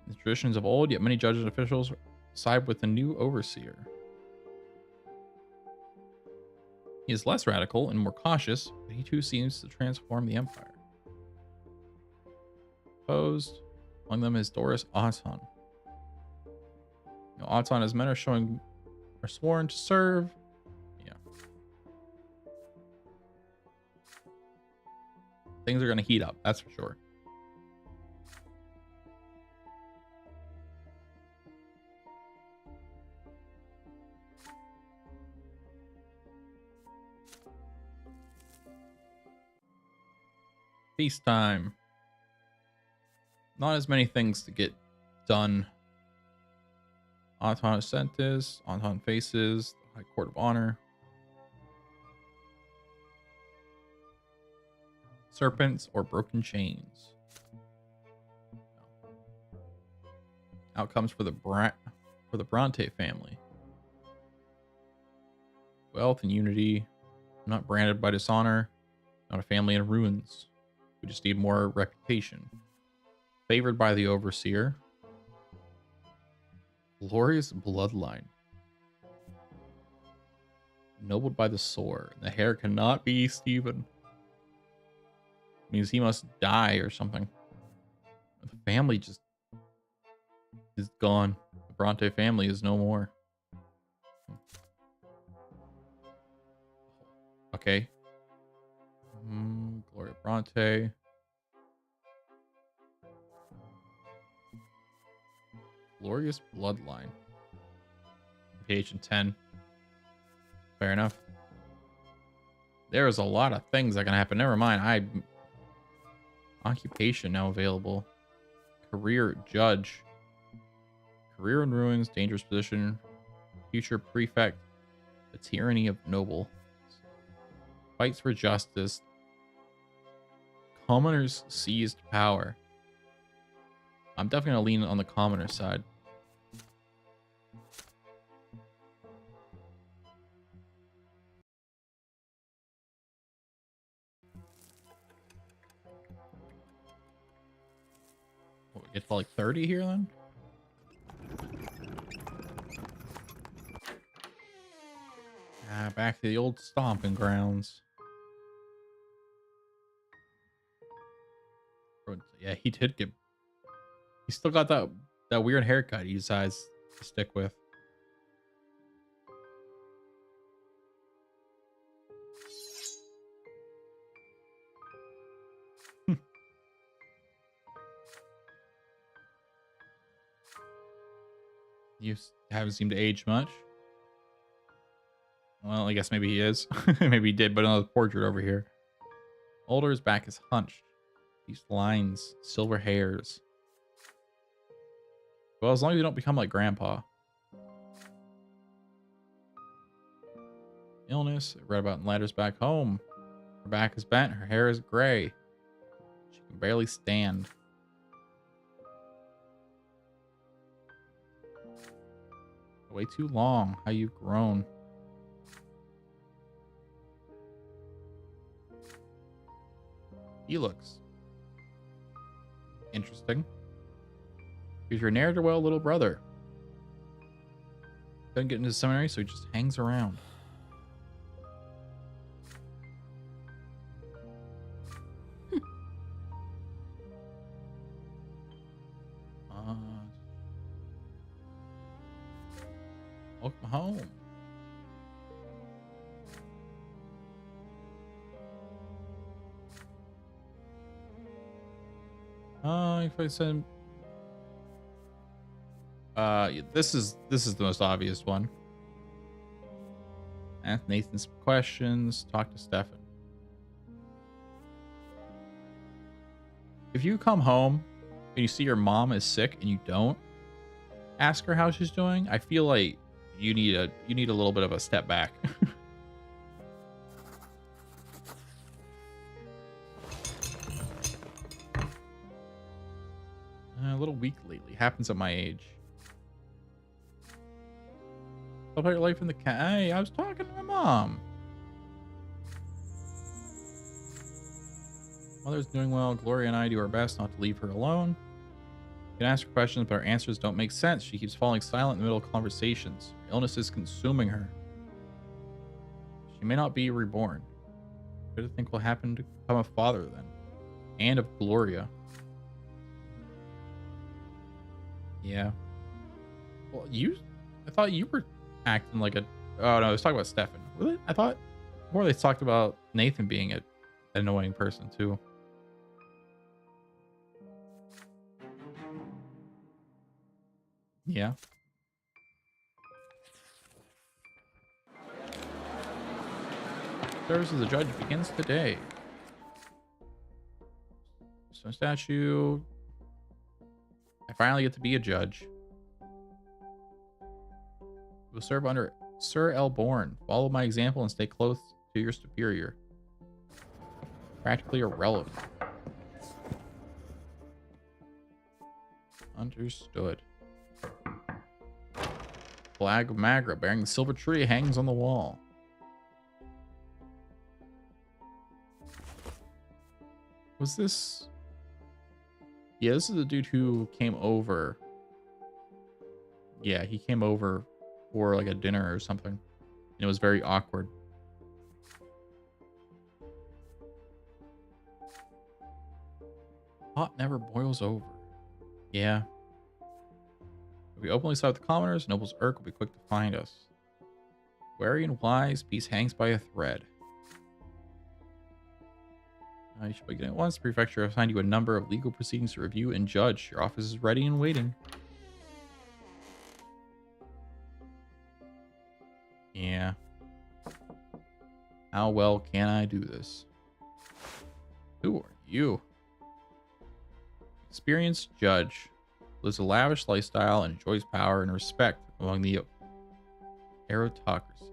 In the traditions of old, yet many judges and officials side with the new overseer. He is less radical and more cautious, but he too seems to transform the empire. Opposed, among them is Doris Auton. Now, Auton and his men are sworn to serve. Yeah. Things are going to heat up, that's for sure. Peacetime. Not as many things to get done. Auton Ascentus, Auton Faces, the High Court of Honor. Serpents or broken chains. Outcomes for the Brante family. Wealth and unity. Not branded by dishonor. Not a family in ruins. We just need more reputation. Favored by the overseer. Glorious bloodline. Nobled by the sword. The heir cannot be Stephen. Means he must die or something. The family just is gone. The Bronte family is no more. Okay. Gloria Bronte. Glorious bloodline. Page 10. Fair enough. There's a lot of things that can happen. Never mind. Occupation now available. Career judge. Career in ruins. Dangerous position. Future prefect. The tyranny of noble. Fights for justice. Commoners seized power. I'm definitely going to lean on the commoner side. What, we get to like 30 here then? Back to the old stomping grounds. Yeah, he did get... He still got that weird haircut he decides to stick with. You haven't seemed to age much. Well, I guess maybe he is. Maybe he did, but another portrait over here. Older, his back is hunched. These lines, silver hairs. Well, as long as you don't become like Grandpa. Illness, I read about in letters back home. Her back is bent, her hair is gray. She can barely stand. Way too long. How you've grown. He looks interesting. He's your ne'er-do-well little brother. Doesn't get into seminary, so he just hangs around. Welcome home. If I send this is the most obvious one. Ask Nathan some questions. Talk to Stefan. If you come home and you see your mom is sick and you don't ask her how she's doing, I feel like you need a little bit of a step back. A little weak lately. Happens at my age. How about your life in the cat? Hey, I was talking to my mom. Mother's doing well. Gloria and I do our best not to leave her alone. You can ask her questions, but her answers don't make sense. She keeps falling silent in the middle of conversations. Her illness is consuming her. She may not be reborn. What do you think will happen to become a father then? And of Gloria. Yeah. Well, I thought you were acting like a... Oh, no, I was talking about Stefan. Really? I thought more they talked about Nathan being an annoying person, too. Yeah. Service as a judge begins today. So statue. I finally get to be a judge. Will serve under Sir Elborn. Follow my example and stay close to your superior. Practically irrelevant. Understood. Flag of Magra bearing the silver tree hangs on the wall. Was this... Yeah, this is the dude who came over. Yeah, he came over for like a dinner or something. And it was very awkward. Pot never boils over. Yeah. If we openly side with the commoners, Noble's Irk will be quick to find us. Wary and wise, peace hangs by a thread. You should begin at once. The prefecture assigned you a number of legal proceedings to review and judge. Your office is ready and waiting. Yeah. How well can I do this? Who are you? Experienced judge. Lives a lavish lifestyle and enjoys power and respect among the aristocracy.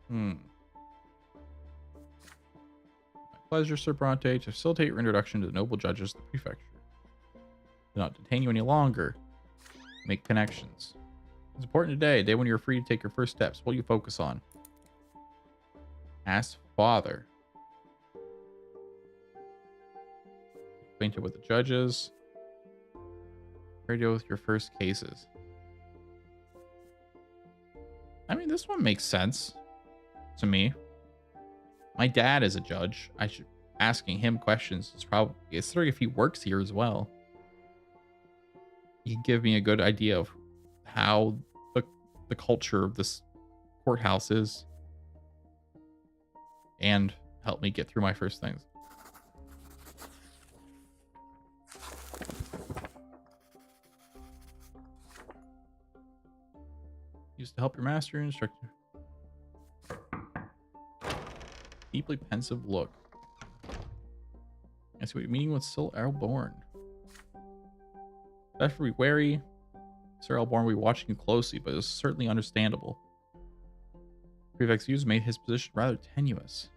My pleasure, Sir Brante, to facilitate your introduction to the noble judges of the prefecture. Do not detain you any longer. Make connections. It's important today, a day when you're free to take your first steps. What do you focus on? Ask Father. Acquainted with the judges. Ready to deal with your first cases. I mean, this one makes sense to me. My dad is a judge. I should asking him questions is probably, considering if he works here as well. He can give me a good idea of how the culture of this courthouse is. And help me get through my first things. Used to help your master and instructor. Deeply pensive look. I see what you're meeting with Sir Elborn. Best be wary. Sir Elborn will be watching you closely, but it's certainly understandable. Prefect's views made his position rather tenuous.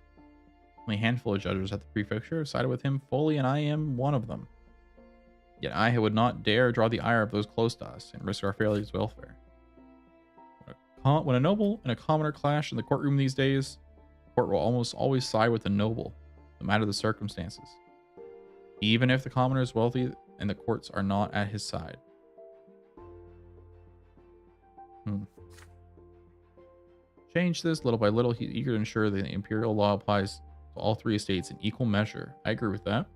Only a handful of judges at the prefecture have sided with him fully, and I am one of them. Yet I would not dare draw the ire of those close to us and risk our family's welfare. When a noble and a commoner clash in the courtroom these days, the court will almost always side with the noble, no matter the circumstances. Even if the commoner is wealthy and the courts are not at his side. Change this little by little. He's eager to ensure that the imperial law applies to all three estates in equal measure. I agree with that.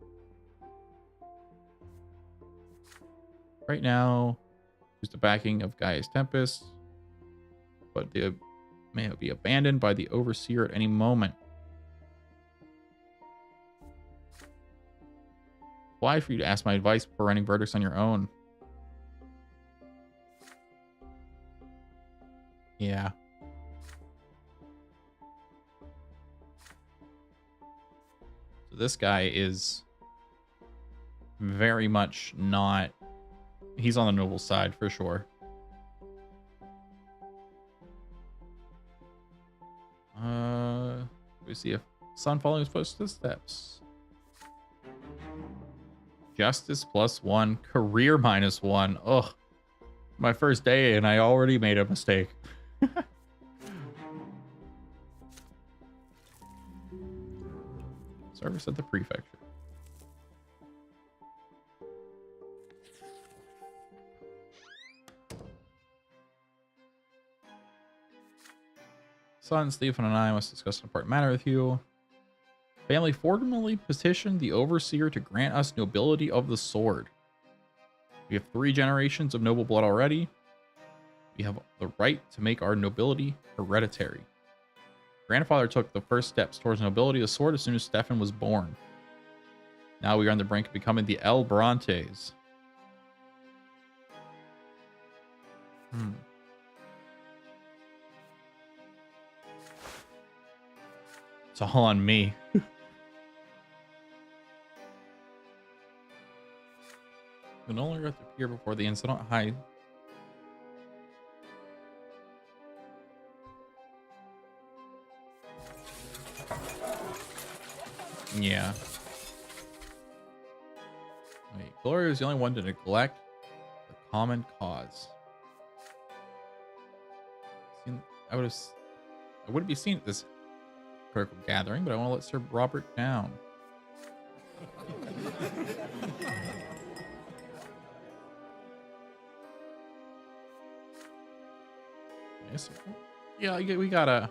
Right now, use the backing of Gaius Tempest, but they may be abandoned by the overseer at any moment. Why for you to ask my advice before writing verdicts on your own? Yeah. So this guy is very much not... He's on the noble side for sure. We see a son following his footsteps. Justice +1, career -1. Ugh. My first day and I already made a mistake. Service at the prefecture. Son, Stephen and I must discuss an important matter with you. Family formally petitioned the overseer to grant us nobility of the sword. We have 3 generations of noble blood already. We have the right to make our nobility hereditary. Grandfather took the first steps towards nobility of the sword as soon as Stefan was born. Now we are on the brink of becoming the El Brantes. It's all on me. We no longer have to appear before the incident. Hi. Yeah. Wait, Gloria is the only one to neglect the common cause. I wouldn't be seen at this critical gathering, but I want to let Sir Robert down. Yes. Yeah, we gotta...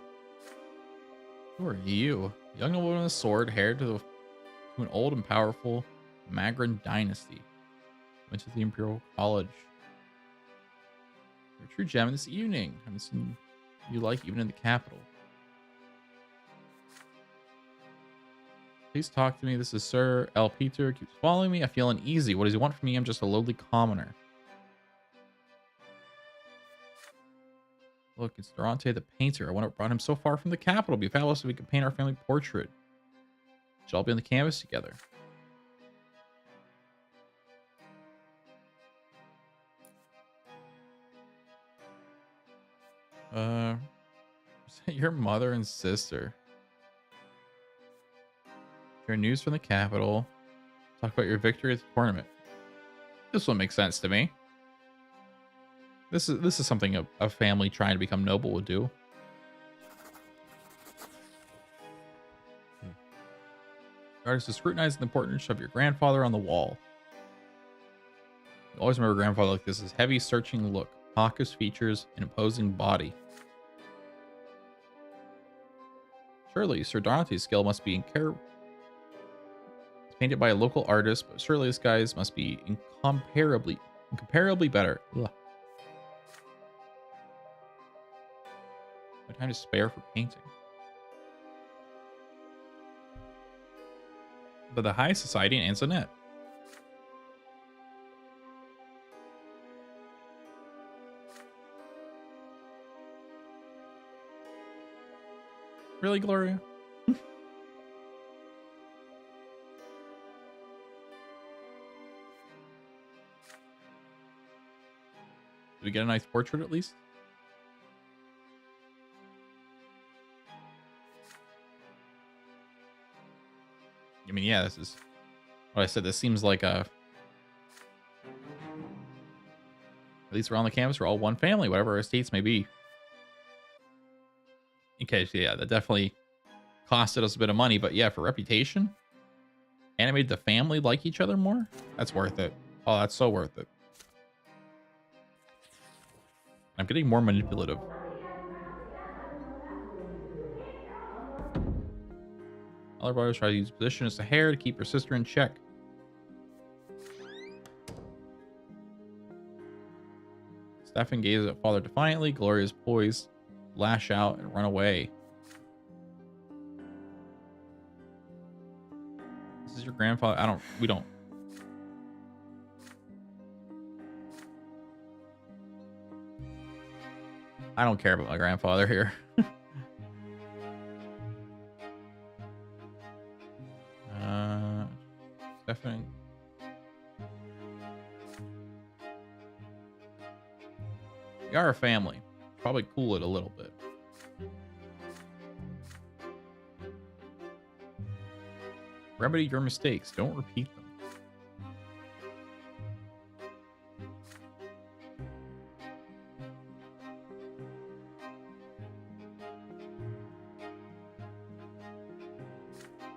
Who are you? Young nobleman with a sword, heir to an old and powerful Magran dynasty. Went to the Imperial College. You're a true gem this evening. I haven't seen you like even in the capital. Please talk to me. This is Sir El Peter. Keeps following me. I feel uneasy. What does he want from me? I'm just a lowly commoner. Look, it's Durante the painter. I wonder what brought him so far from the capital. It'd be fabulous if we could paint our family portrait. Should all be on the canvas together. Is that your mother and sister? Your news from the capital. Talk about your victory at the tournament. This one makes sense to me. This is something a family trying to become noble would do. Artist is scrutinizing the importance of your grandfather on the wall. You always remember grandfather like this: his heavy, searching look, pompous features, and imposing body. Surely, Sir Donate's skill must be painted by a local artist, but surely this guy's must be incomparably better. Ugh. No time to spare for painting. But the high society in Antoinette. Really, Gloria? Did we get a nice portrait at least? I mean, yeah, this is what I said. This seems like a... At least we're on the canvas. We're all one family, whatever our estates may be. Okay, so yeah, that definitely costed us a bit of money. But yeah, for reputation, and it made the family like each other more. That's worth it. Oh, that's so worth it. I'm getting more manipulative. Other brothers try to use position as a hair to keep her sister in check. Stefan gazes at father defiantly. Gloria is poised, lash out, and run away. This is your grandfather. We don't I don't care about my grandfather here. Stefan. We are a family. Probably cool it a little bit. Remedy your mistakes. Don't repeat them.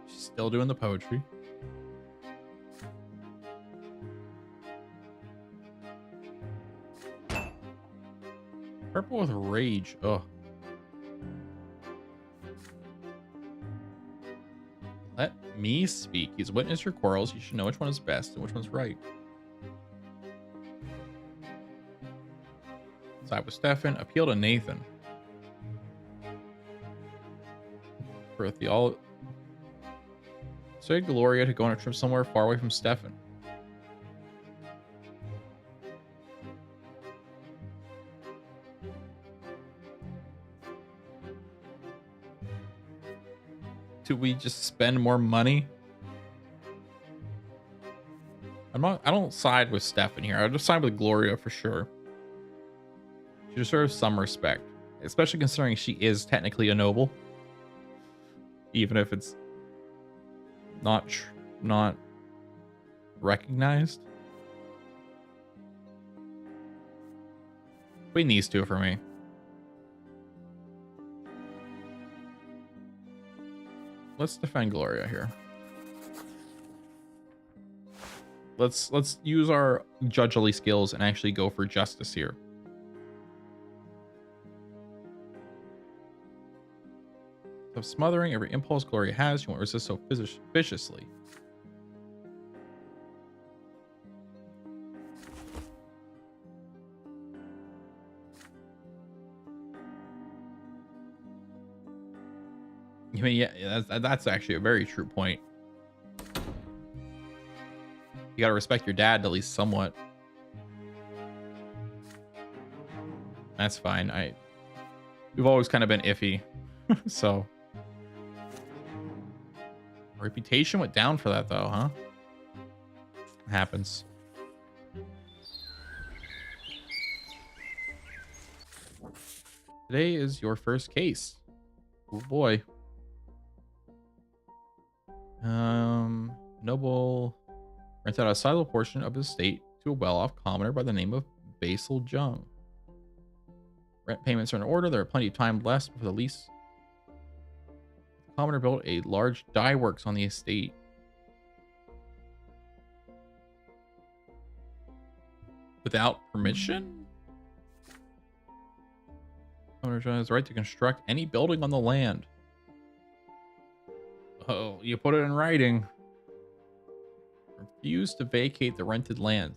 She's still doing the poetry. Purple with rage. Ugh. Let me speak. He's witnessed your quarrels. You should know which one is best and which one's right. Side with Stefan. Appeal to Nathan. For theology. Say Gloria to go on a trip somewhere far away from Stefan. Do we just spend more money? I don't side with Stefan here. I just side with Gloria for sure. She deserves some respect, especially considering she is technically a noble, even if it's not recognized. Between these two for me. Let's defend Gloria here. Let's use our judgely skills and actually go for justice here. So smothering every impulse Gloria has, she won't resist so viciously. I mean, yeah, that's actually a very true point. You gotta respect your dad at least somewhat. That's fine. We've always kind of been iffy, so. Reputation went down for that though, huh? Happens. Today is your first case. Oh boy. Noble rents out a sizable portion of his estate to a well-off commoner by the name of Basil Jung. Rent payments are in order. There are plenty of time left before the lease. The commoner built a large dye works on the estate. Without permission? Commoner has the right to construct any building on the land. Oh, you put it in writing. Refuse to vacate the rented land.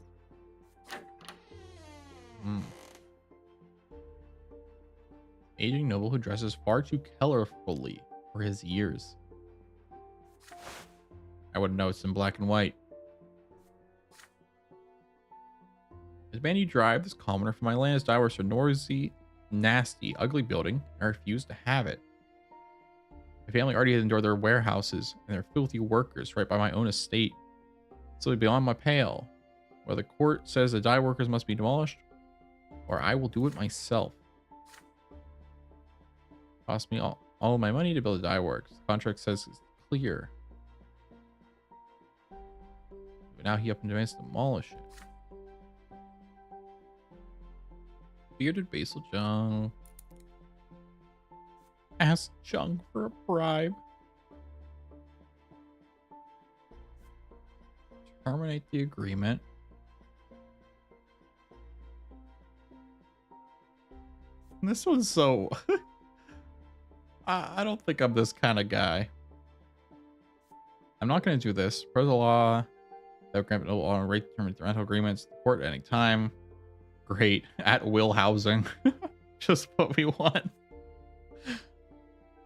Aging noble who dresses far too colorfully for his years. I would know it's in black and white. As man you drive, this commoner for my land is diverse, a noisy, nasty, ugly building. I refuse to have it. My family already has endured their warehouses and their filthy workers right by my own estate. So beyond my pale. Whether the court says the dye workers must be demolished, or I will do it myself. Cost me all of my money to build a dye works. The contract says it's clear. But now he up and demands to demolish it. Bearded Basil Jung. Ask Jung for a bribe. Terminate the agreement. And this one's so... I don't think I'm this kind of guy. I'm not going to do this. Per the law, that grant no law and rate terminate the rental agreements. The court at any time. Great. At will housing. Just what we want.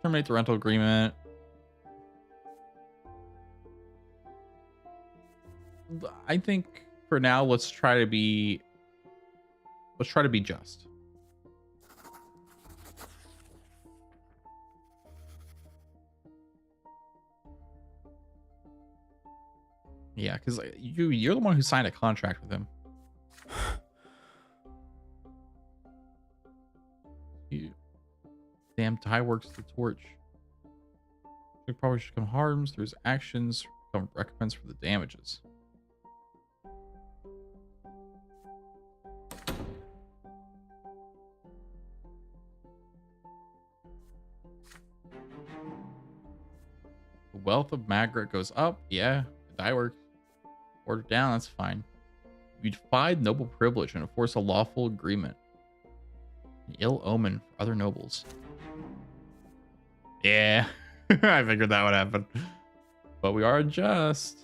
Terminate the rental agreement. I think for now, let's try to be just. Yeah, because you're the one who signed a contract with him. You damn tie works the torch. He probably should come harms through his actions, become recompense for the damages. The wealth of Magret goes up. Yeah, the die works. Order down, that's fine. You defied noble privilege and enforce a lawful agreement. An ill omen for other nobles. Yeah, I figured that would happen. But we are unjust.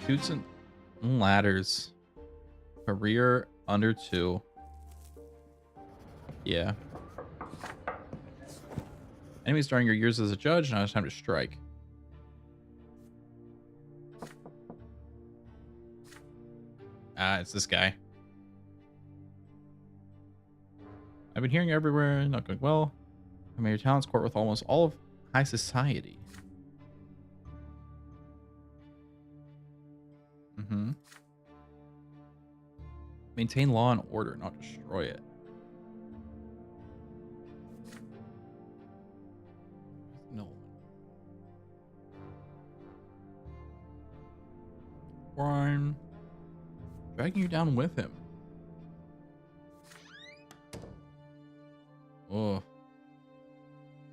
Shoots and ladders. Career under 2. Yeah. Enemies during your years as a judge, now it's time to strike. Ah, it's this guy. I've been hearing everywhere, not going well. I made your talents court with almost all of high society. Mm-hmm. Maintain law and order, not destroy it. No. Crime. Dragging you down with him. Oh.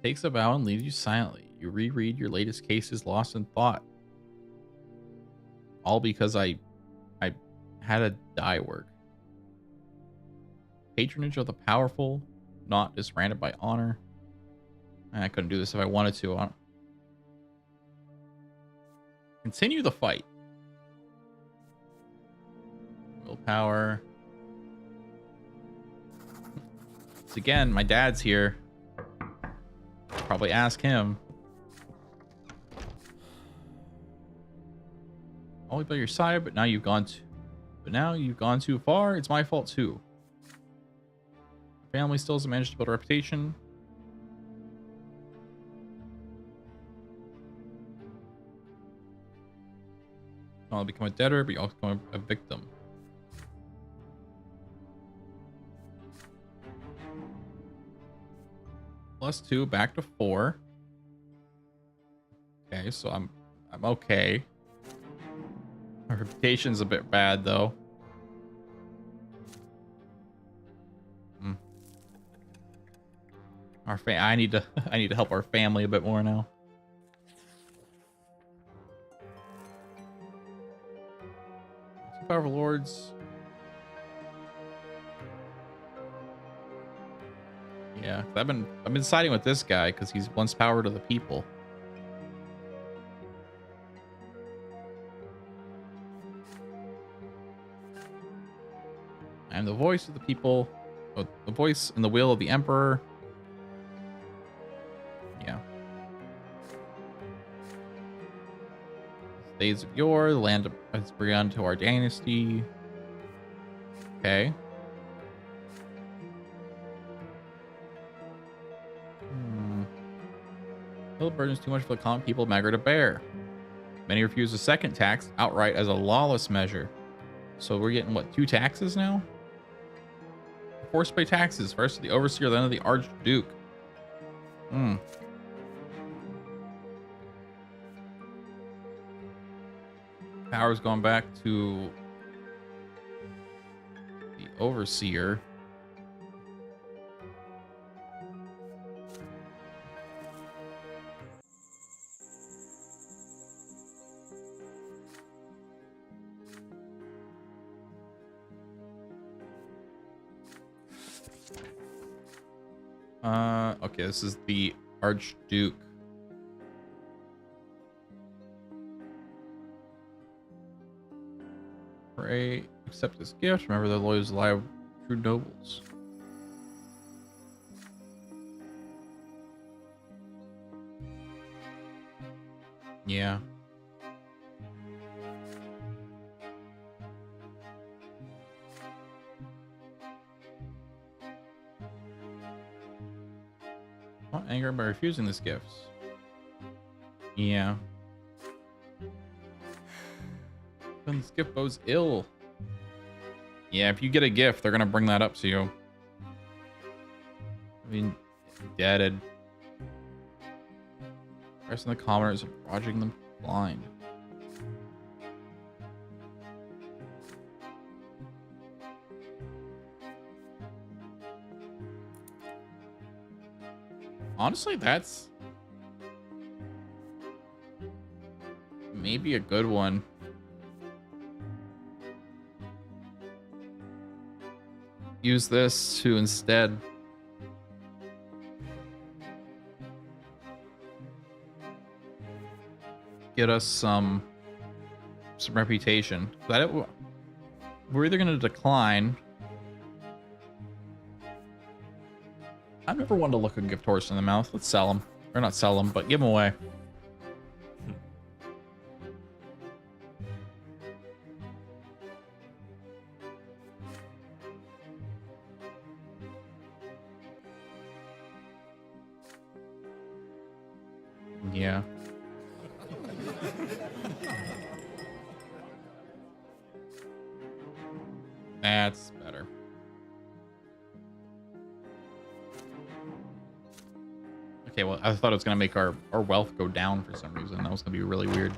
Takes a bow and leaves you silently. You reread your latest cases lost in thought. All because I had a die work. Patronage of the powerful, not disbanded by honor. I couldn't do this if I wanted to. Continue the fight. Willpower. So again, my dad's here. Probably ask him. Always by your side, but now you've gone too far. It's my fault too. Family still hasn't managed to build a reputation. You want to become a debtor, but you also become a victim. +2 back to 4. Okay, so I'm okay. My reputation's a bit bad though. I need to help our family a bit more now. Two powerful lords. Yeah, I've been siding with this guy because he's wants power to the people. I'm the voice of the people, the voice and the will of the emperor. Yeah. Days of yore, the land has begun to our dynasty. Okay. The burden is too much for the common people of Magret to bear. Many refuse the second tax outright as a lawless measure. So we're getting, what, 2 taxes now? Forced to pay taxes, first to the overseer, then to the archduke. Power's going back to the overseer. Okay, this is the archduke. Pray, accept this gift. Remember the lawyers lie of true nobles. Yeah. Not angry by refusing this gift. Yeah. Then this gift bodes ill. Yeah, if you get a gift, they're gonna bring that up to you. I mean, indebted. Pressing the commoners and watching them blind. Honestly, that's maybe a good one. Use this to instead get us some reputation. We're either going to decline. I've never wanted to look a gift horse in the mouth. Let's sell them. Or not sell them, but give them away. Yeah. That's better. Okay, well, I thought it was going to make our wealth go down for some reason. That was going to be really weird.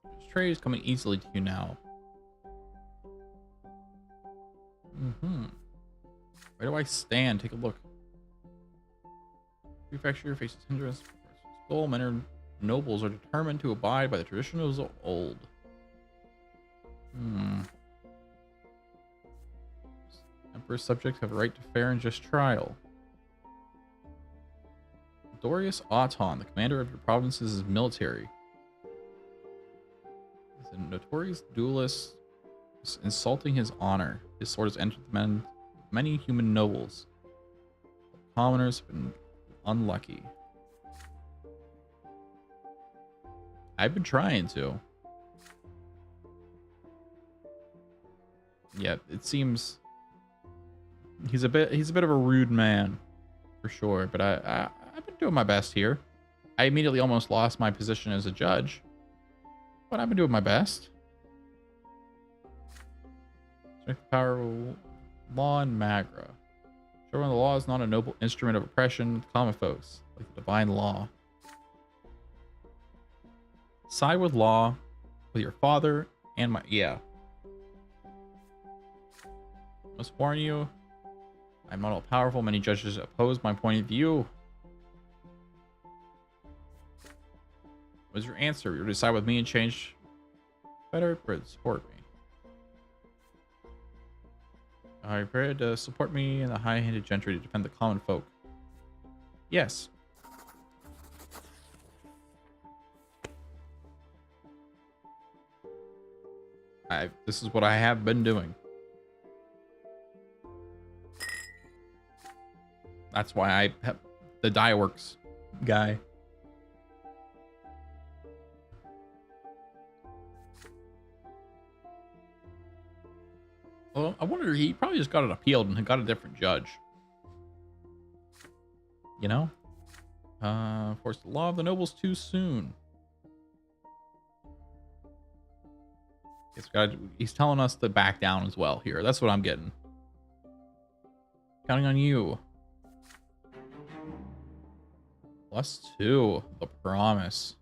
This trade is coming easily to you now. Where do I stand? Take a look. Prefecture faces hindrance. Skull men nobles are determined to abide by the traditions of old. Emperor's subjects have a right to fair and just trial. Dorius Auton, the commander of the province's military, is a notorious duelist, insulting his honor. His sword has entered the many human nobles. Commoners have been unlucky. I've been trying to. Yeah, it seems he's a bit of a rude man, for sure. But I've been doing my best here. I immediately almost lost my position as a judge, but I've been doing my best. Strength, power, law, and magra. Showing the law is not a noble instrument of oppression of common folks, like the divine law. Side with law, with your father and my Must warn you, I'm not all powerful. Many judges oppose my point of view. What's your answer? You're to side with me and change better, but support me. Are you prepared to support me and the high-handed gentry to defend the common folk? Yes. This is what I have been doing. That's why I have the die works guy. Well, I wonder, he probably just got it appealed and got a different judge. You know? Forced the law of the nobles too soon. He's telling us to back down as well here. That's what I'm getting. Counting on you. +2. The promise.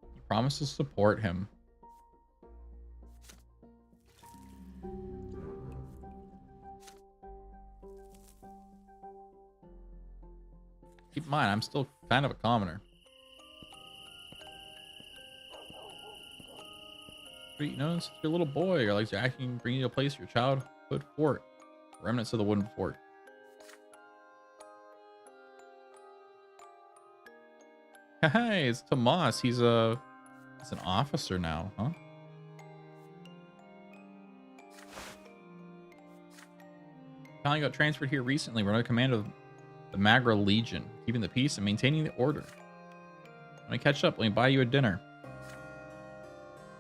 The promise to support him. Keep in mind, I'm still kind of a commoner. You notice your little boy, your legs are acting, bringing you to a place your childhood fort. Remnants of the wooden fort. Hey, it's Tomas. He's an officer now, huh? Finally got transferred here recently. We're under command of the Magra Legion, keeping the peace and maintaining the order. When I catch up, let me buy you a dinner.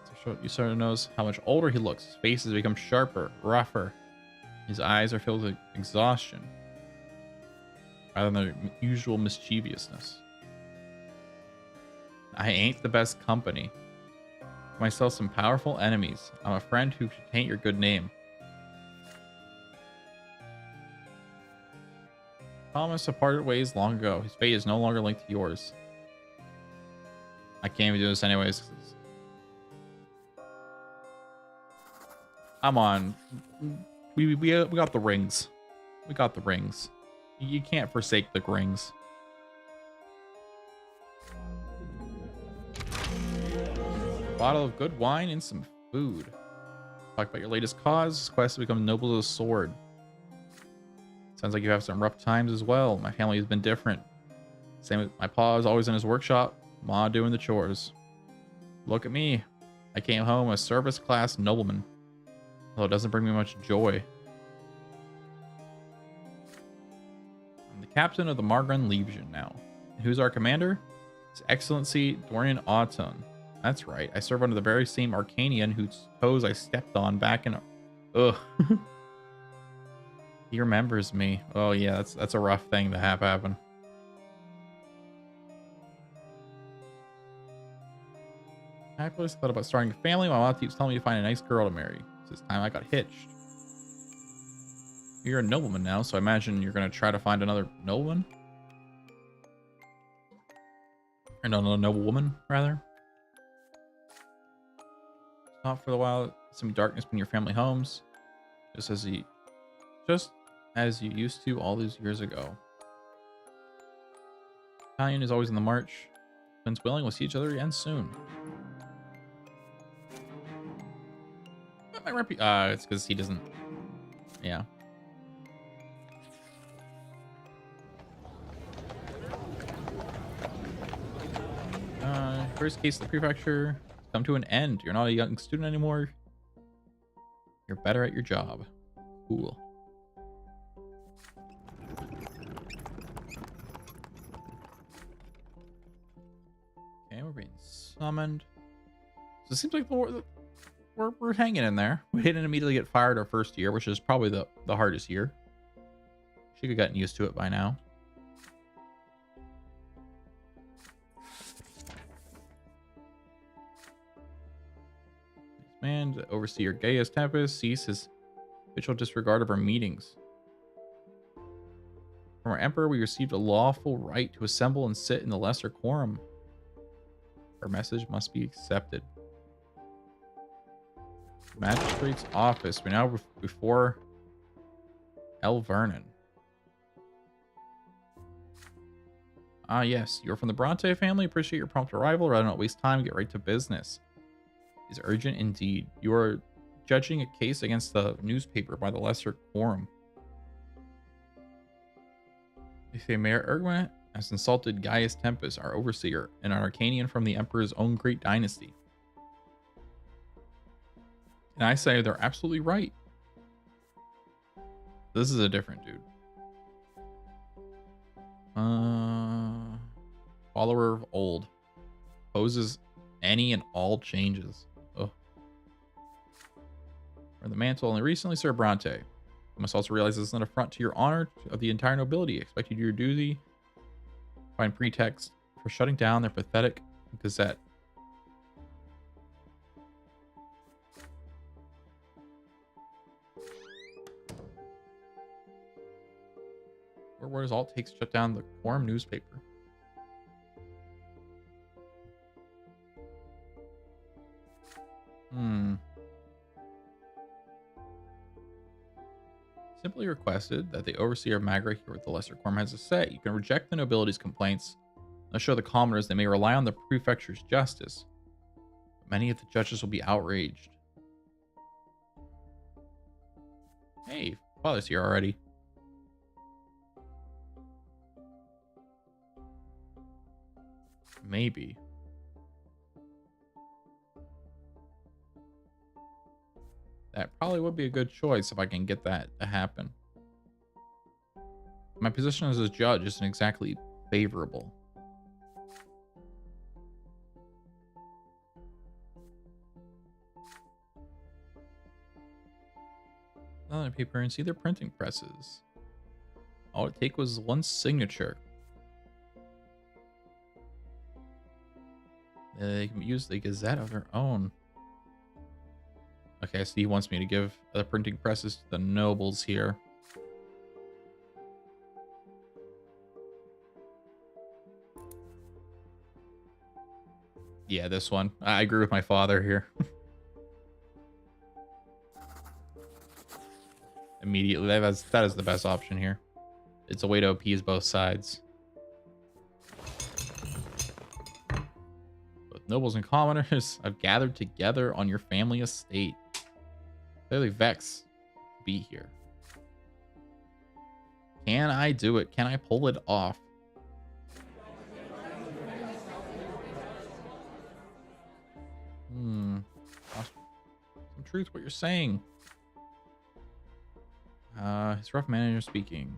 It's a You sort of knows how much older he looks. His face has become sharper, rougher. His eyes are filled with exhaustion rather than their usual mischievousness. I ain't the best company. Myself some powerful enemies. I'm a friend who should taint your good name. Thomas have parted ways long ago. His fate is no longer linked to yours. I can't even do this anyways. I'm on. We got the rings. We got the rings. You can't forsake the rings. A bottle of good wine and some food. Talk about your latest cause. This quest to become noble as a sword. Sounds like you have some rough times as well. My family has been different. Same with my pa is always in his workshop. Ma doing the chores. Look at me. I came home a service class nobleman. Although it doesn't bring me much joy. I'm the captain of the Margrun Legion now. And who's our commander? His Excellency Dorian Auton. That's right. I serve under the very same Arcanian whose toes I stepped on back in. Ugh. He remembers me. Oh yeah, that's a rough thing to have happen. Hapulus thought about starting a family. My mom keeps telling me to find a nice girl to marry. It's time I got hitched. You're a nobleman now, so I imagine you're gonna try to find another nobleman? Or no, another noble woman, rather. Not for a while. Some darkness in your family homes. Just as you used to all these years ago. Italian is always in the march. When's willing, we'll see each other again soon. That might be it's because he doesn't. Yeah. First case of the prefecture come to an end. You're not a young student anymore. You're better at your job. Cool. Okay, we're being summoned. So it seems like we're hanging in there. We didn't immediately get fired our first year, which is probably the hardest year. Should have gotten used to it by now. Man, to oversee your Gaius Tempest, cease his habitual disregard of our meetings. From our emperor, we received a lawful right to assemble and sit in the lesser quorum. Our message must be accepted. Magistrate's office. We're now before El Vernon. Ah, yes. You're from the Brante family. Appreciate your prompt arrival. Rather not waste time, get right to business. Is urgent indeed. You are judging a case against the newspaper by the lesser quorum. They say Mayor Ergwin has insulted Gaius Tempest, our overseer, and an Arcanian from the Emperor's own great dynasty. And I say they're absolutely right. This is a different dude. Follower of old. Poses any and all changes. Oh. For the mantle only recently, Sir Brante. You must also realize this is an affront to your honor of the entire nobility. Expect you to do your duty. Find pretext for shutting down their pathetic gazette. What does all it take to shut down the quorum newspaper? Simply requested that the overseer of Magra hear what the lesser quorum has to say. You can reject the nobility's complaints and show the commoners they may rely on the prefecture's justice. But many of the judges will be outraged. Hey, father's here already. Maybe. That probably would be a good choice if I can get that to happen. My position as a judge isn't exactly favorable. Another paper and see their printing presses. All it take was one signature. They can use the Gazette of their own. Okay, so he wants me to give the printing presses to the nobles here. Yeah, this one. I agree with my father here. Immediately, that is the best option here. It's a way to appease both sides. Both nobles and commoners have gathered together on your family estate. Clearly vexed to be here. Can I do it? Can I pull it off? Some truth what you're saying. His rough manager speaking.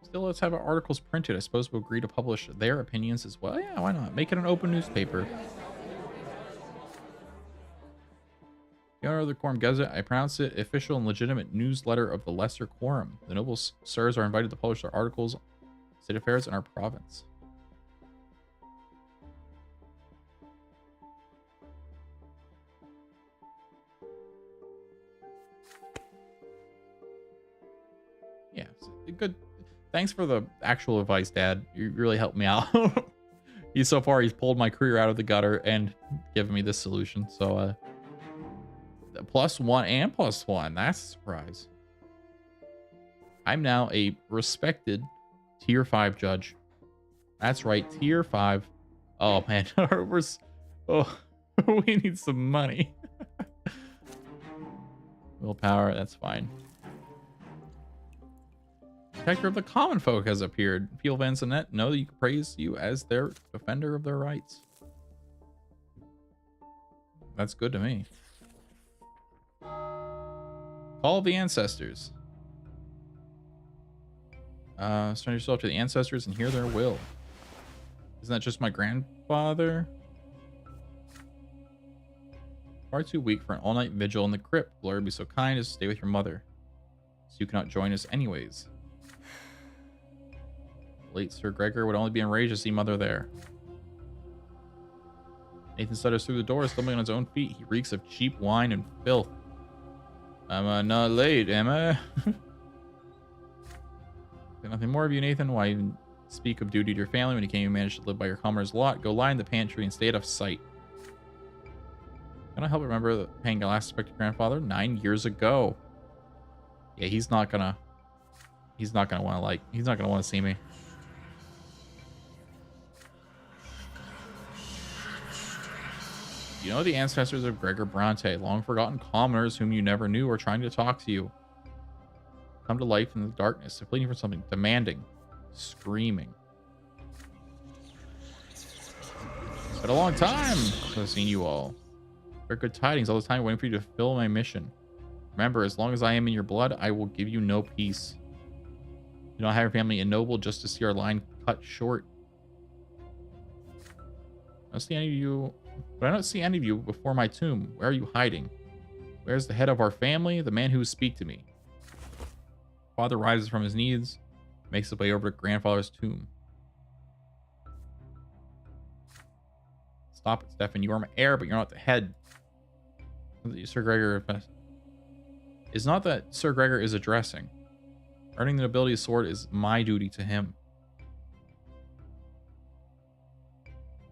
Still, let's have our articles printed. I suppose we'll agree to publish their opinions as well. Yeah, why not? Make it an open newspaper. The owner of the Quorum Gazette, I pronounce it official and legitimate newsletter of the Lesser Quorum. The noble sirs are invited to publish their articles on state affairs in our province. Yeah, good. Thanks for the actual advice, Dad. You really helped me out. He's pulled my career out of the gutter and given me this solution. So, +1 and +1. That's a surprise. I'm now a respected tier 5 judge. That's right, tier 5. Oh man, we need some money. Willpower, that's fine. Protector of the common folk has appeared. People of Ansonet know that you can praise you as their defender of their rights. That's good to me. Call of the ancestors. Surrender yourself to the ancestors and hear their will. Isn't that just my grandfather? Far too weak for an all-night vigil in the crypt. Lord, be so kind as to stay with your mother, so you cannot join us anyways. Late Sir Gregor would only be enraged to see mother there. Nathan stutters through the door, stumbling on his own feet. He reeks of cheap wine and filth. I'm not late, am I? Nothing more of you, Nathan. Why even speak of duty to your family when you can't even manage to live by your commoner's lot? Go lie in the pantry and stay out of sight. Can I help remember paying a last respect to grandfather 9 years ago? Yeah, he's not gonna want to see me. You know the ancestors of Gregor Brante, long forgotten commoners whom you never knew are trying to talk to you. Come to life in the darkness, they're pleading for something, demanding, screaming. It's been a long time since I've seen you all. Very good tidings all the time, waiting for you to fulfill my mission. Remember, as long as I am in your blood, I will give you no peace. You don't have your family ennobled just to see our line cut short. I don't see any of you, but I don't see any of you before my tomb. Where are you hiding? Where's the head of our family, the man who would speak to me? Father rises from his knees, makes his way over to grandfather's tomb. Stop it, Stefan. You are my heir, but you're not the head. Sir Gregor is not that Sir Gregor is addressing. Earning the nobility of sword is my duty to him.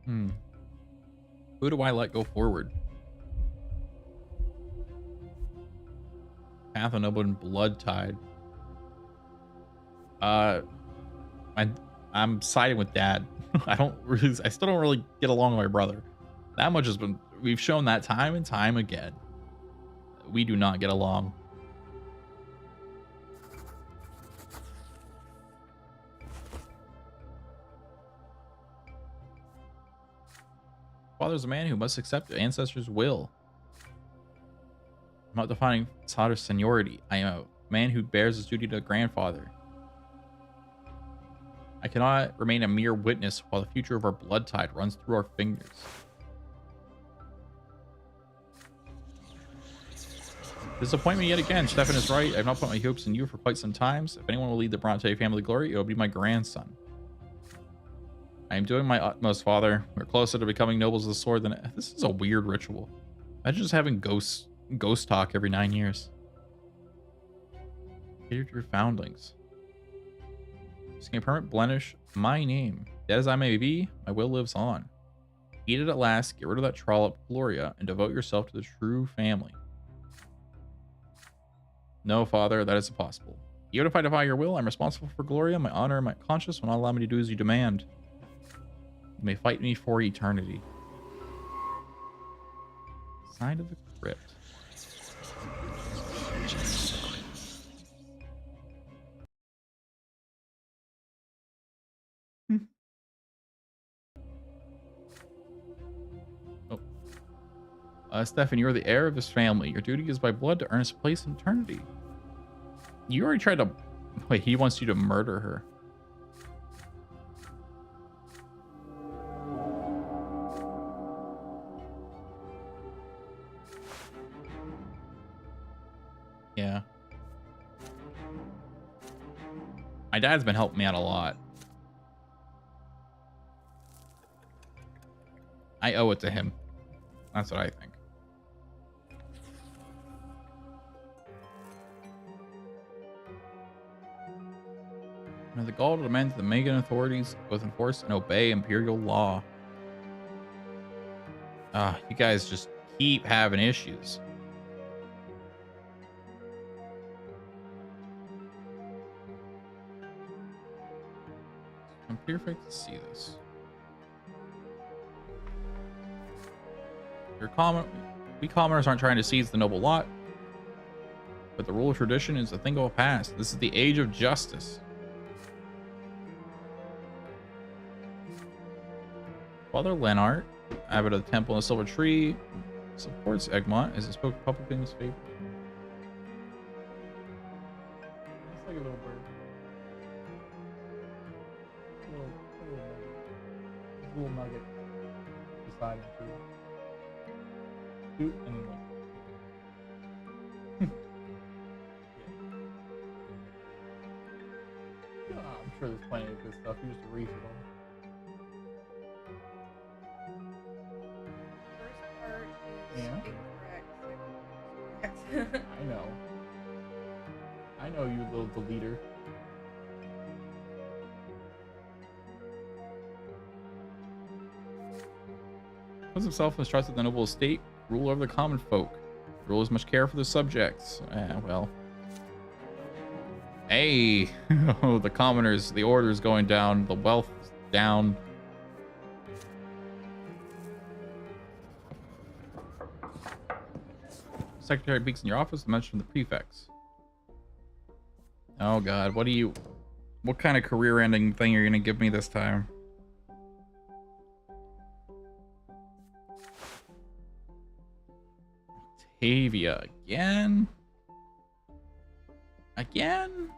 Who do I let go forward? Path of noble and blood tide. I'm siding with Dad. I still don't really get along with my brother. That much has been, we've shown that time and time again. We do not get along. Father's a man who must accept the ancestors' will. I'm not defining father's seniority. I am a man who bears his duty to a grandfather. I cannot remain a mere witness while the future of our blood tide runs through our fingers. Disappointment yet again. Stefan is right. I have not put my hopes in you for quite some time. If anyone will lead the Bronte family glory, it will be my grandson. I am doing my utmost, Father. We're closer to becoming nobles of the sword than... This is a weird ritual. Imagine just having ghost talk every 9 years. Cater to your foundlings. Seeking a permanent blemish, my name. Dead as I may be, my will lives on. Eat it at last, get rid of that trollop, Gloria, and devote yourself to the true family. No, Father, that is impossible. Even if I defy your will, I'm responsible for Gloria. My honor and my conscience will not allow me to do as you demand. You may fight me for eternity. Side of the crypt. Stefan, you are the heir of this family. Your duty is by blood to earn a place in eternity. You already tried to... Wait, he wants you to murder her. Yeah. My dad's been helping me out a lot. I owe it to him. That's what I think. And the gall to demand that the Megan authorities both enforce and obey imperial law. You guys just keep having issues. I'm perfect to see this. We commoners aren't trying to seize the noble lot, but the rule of tradition is a thing of the past. This is the age of justice. Father Lenart, abbot of the temple in the silver tree, supports Egmont as he spoke publicly in his favor. It's like a little bird. A little nugget beside him too. Shoot and then like. Yeah, I'm sure there's plenty of good stuff. You just read it all. I know. I know you, little deleter. Was himself entrusted the noble estate, rule over the common folk. Rule as much care for the subjects. Well. Hey! Oh, the commoners, the order's going down, the wealth down. Secretary peeks in your office and mentions the prefects. Oh god, what kind of career-ending thing are you gonna give me this time? Octavia again? Again?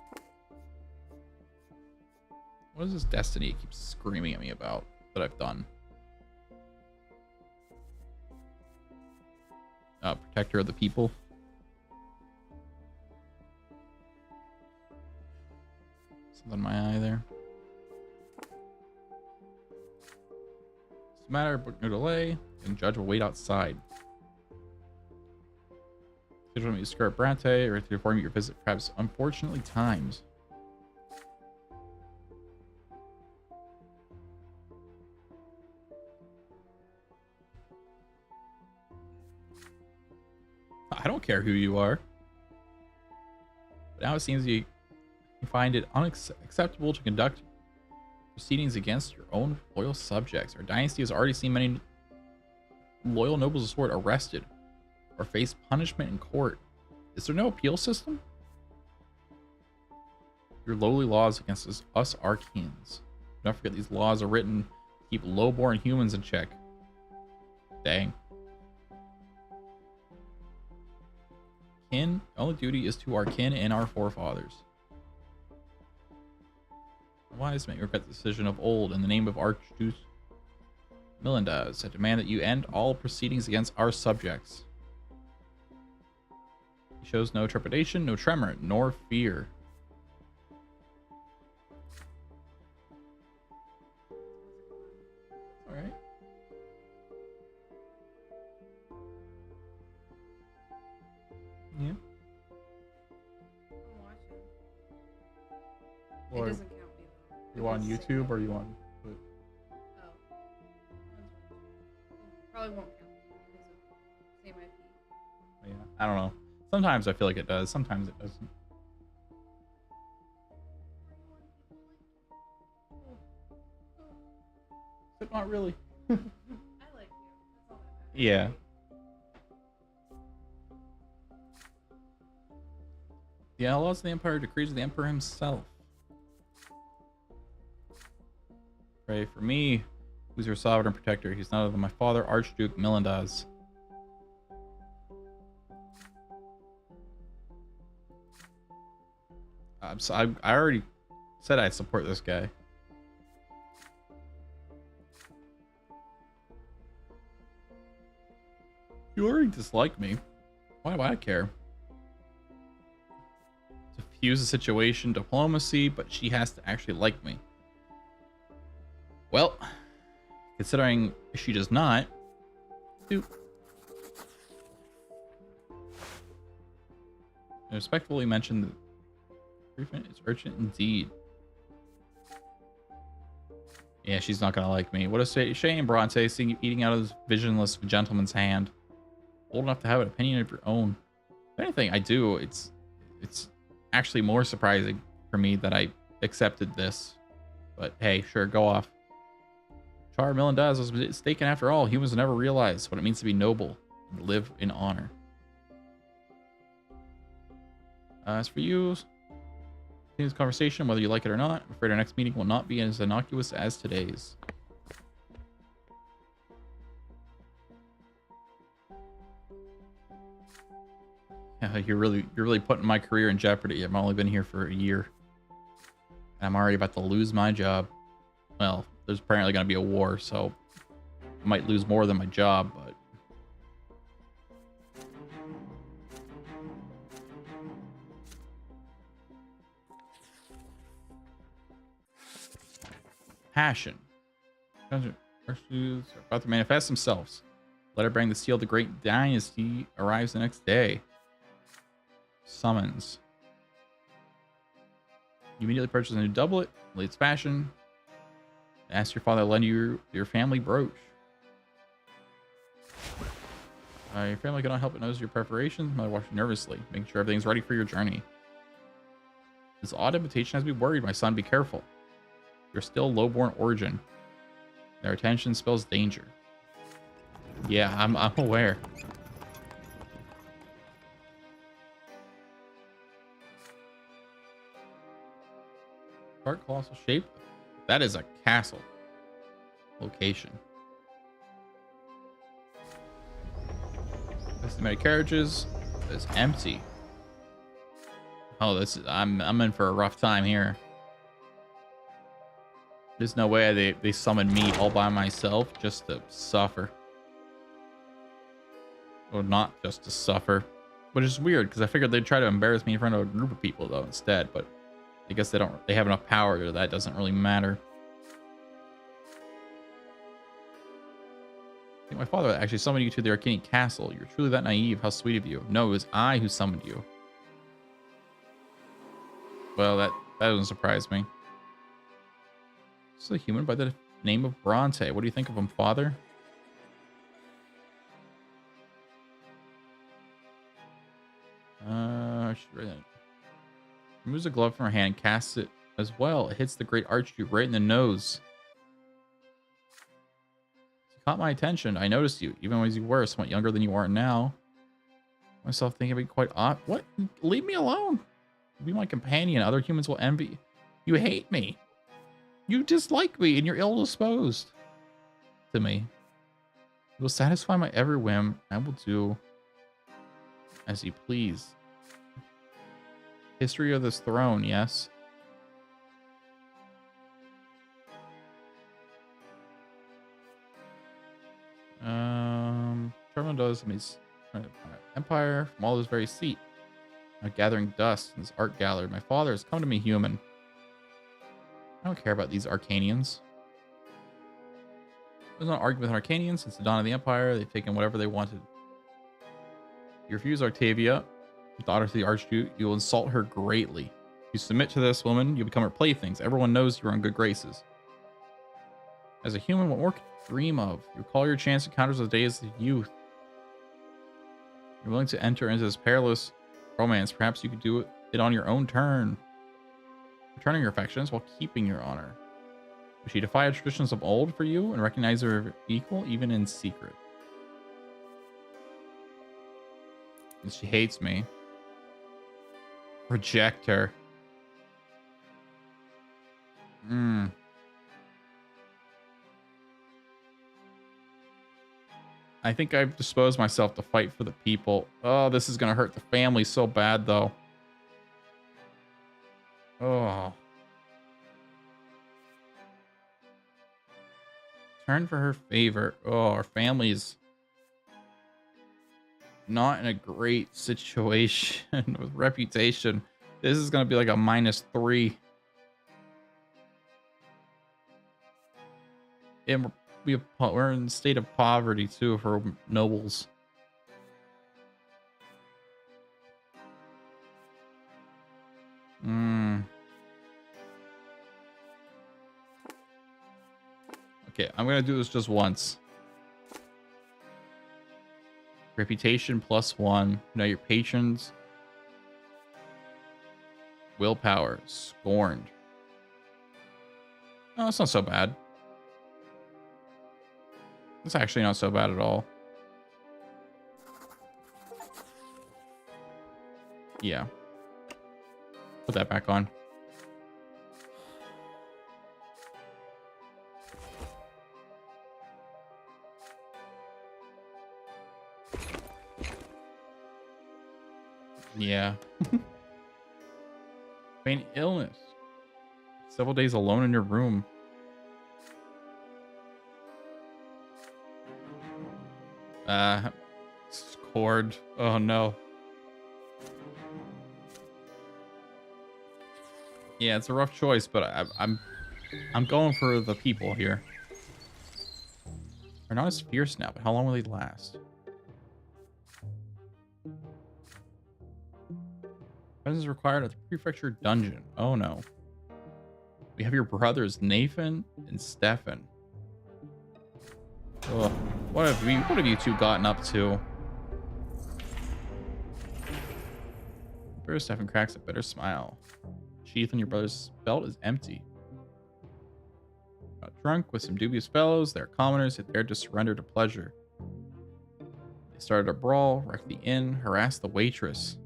What is this destiny it keeps screaming at me about that I've done? Protector of the people. Something in my eye there. It's a matter, but no delay. And judge will wait outside. Did you want me to skirt Brante or to inform you your visit perhaps unfortunately times? I don't care who you are. But now it seems you find it unacceptable to conduct proceedings against your own loyal subjects. Our dynasty has already seen many loyal nobles of sword arrested or face punishment in court. Is there no appeal system? Your lowly laws against us Arcanes. Don't forget these laws are written to keep low-born humans in check. Dang. Kin, only duty is to our kin and our forefathers. Wise men regret the decision of old in the name of Archduke Melendez. I demand that you end all proceedings against our subjects. He shows no trepidation, no tremor, nor fear. All right. Yeah. I'm watching. Or It doesn't count me though. you on YouTube or you on? Oh. Probably won't count because of same IP. Yeah. I don't know. Sometimes I feel like it does. Sometimes it doesn't. But not really. I like you. That's all that matters. Yeah. The laws of the Empire decrees of the Emperor himself. Pray for me, who's your sovereign protector. He's none other than my father, Archduke Melendaz. I already said I support this guy. You already dislike me. Why do I care? Diffuse the situation, diplomacy, but she has to actually like me. Well, considering she does not, I respectfully mention that treatment is urgent indeed. Yeah, she's not gonna like me. What a shame, Bronte, seeing you eating out of this visionless gentleman's hand. Old enough to have an opinion of your own. If anything, I do. It's actually more surprising for me that I accepted this. But hey, sure, go off. Char Melendaz was mistaken after all. Humans never realize what it means to be noble and live in honor. As for you, continue this conversation, whether you like it or not. I'm afraid our next meeting will not be as innocuous as today's. Yeah, you're really putting my career in jeopardy. I've only been here for a year. And I'm already about to lose my job. Well, there's apparently going to be a war, so I might lose more than my job, but passion. Virtues are about to manifest themselves. Let her bring the seal of the great dynasty arrives the next day. Summons. You immediately purchase a new doublet, latest fashion. Ask your father to lend you your family brooch. Your family cannot help but notice your preparations. Mother watched nervously, making sure everything's ready for your journey. This odd invitation has me worried, my son. Be careful. You're still low-born origin. Their attention spells danger. Yeah, I'm aware. Dark colossal shape. That is a castle. Location. Estimated carriages. It's empty. Oh, this is I'm in for a rough time here. There's no way they summoned me all by myself just to suffer. Or not just to suffer. Which is weird, because I figured they'd try to embarrass me in front of a group of people though instead, but I guess they have enough power that doesn't really matter. I think my father actually summoned you to the Arcane Castle. You're truly that naive. How sweet of you. No, it was I who summoned you. Well, that doesn't surprise me. This is a human by the name of Bronte. What do you think of him, father? I should write that. Removes a glove from her hand, casts it as well. It hits the great Archduke right in the nose. You caught my attention. I noticed you, even when you were somewhat younger than you are now. Myself thinking it'd be quite odd. What? Leave me alone. Be my companion. Other humans will envy. You hate me. You dislike me, and you're ill-disposed to me. You will satisfy my every whim. I will do as you please. History of this throne, yes. Charmin does his empire from all his very seat. Gathering dust in this art gallery. My father has come to me human. I don't care about these Arcanians. There's no argument with Arcanians. Since the dawn of the Empire, they've taken whatever they wanted. You refuse Octavia, daughter to the Archduke. You will insult her greatly. If you submit to this woman, you become her playthings. Everyone knows you're in good graces. As a human, what more could you dream of? You recall your chance encounters of the days of youth. You're willing to enter into this perilous romance. Perhaps you could do it on your own turn. Returning your affections while keeping your honor. Would she defy traditions of old for you and recognize her equal, even in secret? And she hates me. Reject her. I think I've disposed myself to fight for the people. Oh, this is going to hurt the family so bad, though. Oh. Turn for her favor. Oh, our family's not in a great situation with reputation. This is going to be like a -3. And we're in a state of poverty, too, for nobles. Okay, I'm going to do this just once. Reputation +1. Know your patrons. Willpower. Scorned. Oh, that's not so bad. It's actually not so bad at all. Yeah. Put that back on. Yeah. Feign illness. Several days alone in your room. Scored. Oh no. Yeah, it's a rough choice, but I'm going for the people here. They're not as fierce now, but how long will they last? Presence is required at the prefecture dungeon. Oh no. We have your brothers Nathan and Stefan. Ugh. What have you two gotten up to? Brother Stefan cracks a bitter smile. Sheath on your brother's belt is empty. Got drunk with some dubious fellows. They're commoners that dared to surrender to pleasure. They started a brawl, wrecked the inn, harassed the waitress.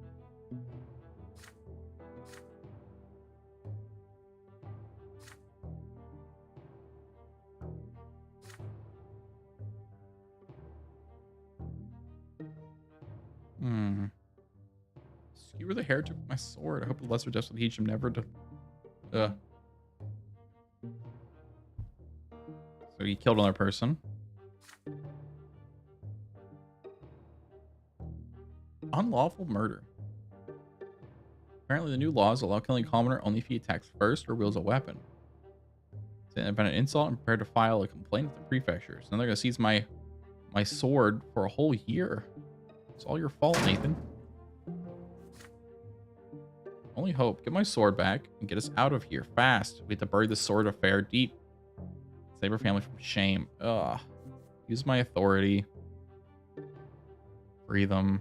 Skewer the hair took my sword. I hope the lesser deaths will teach him never to. So he killed another person. Unlawful murder. Apparently, the new laws allow killing a commoner only if he attacks first or wields a weapon. It's an independent insult and prepared to file a complaint with the prefecture. So now they're gonna seize my sword for a whole year. It's all your fault, Nathan. Only hope. Get my sword back and get us out of here fast. We have to bury the sword affair deep. Save our family from shame. Ugh. Use my authority. Free them.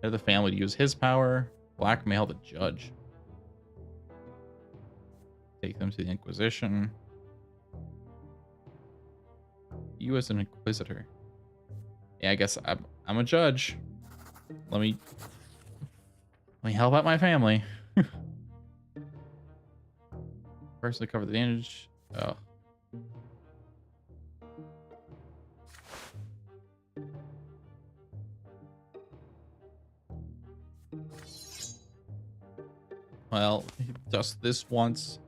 Head of the family to use his power. Blackmail the judge. Take them to the Inquisition. You as an inquisitor. Yeah, I guess I'm a judge. Let me help out my family. Personally cover the damage. Oh. Well, just this once.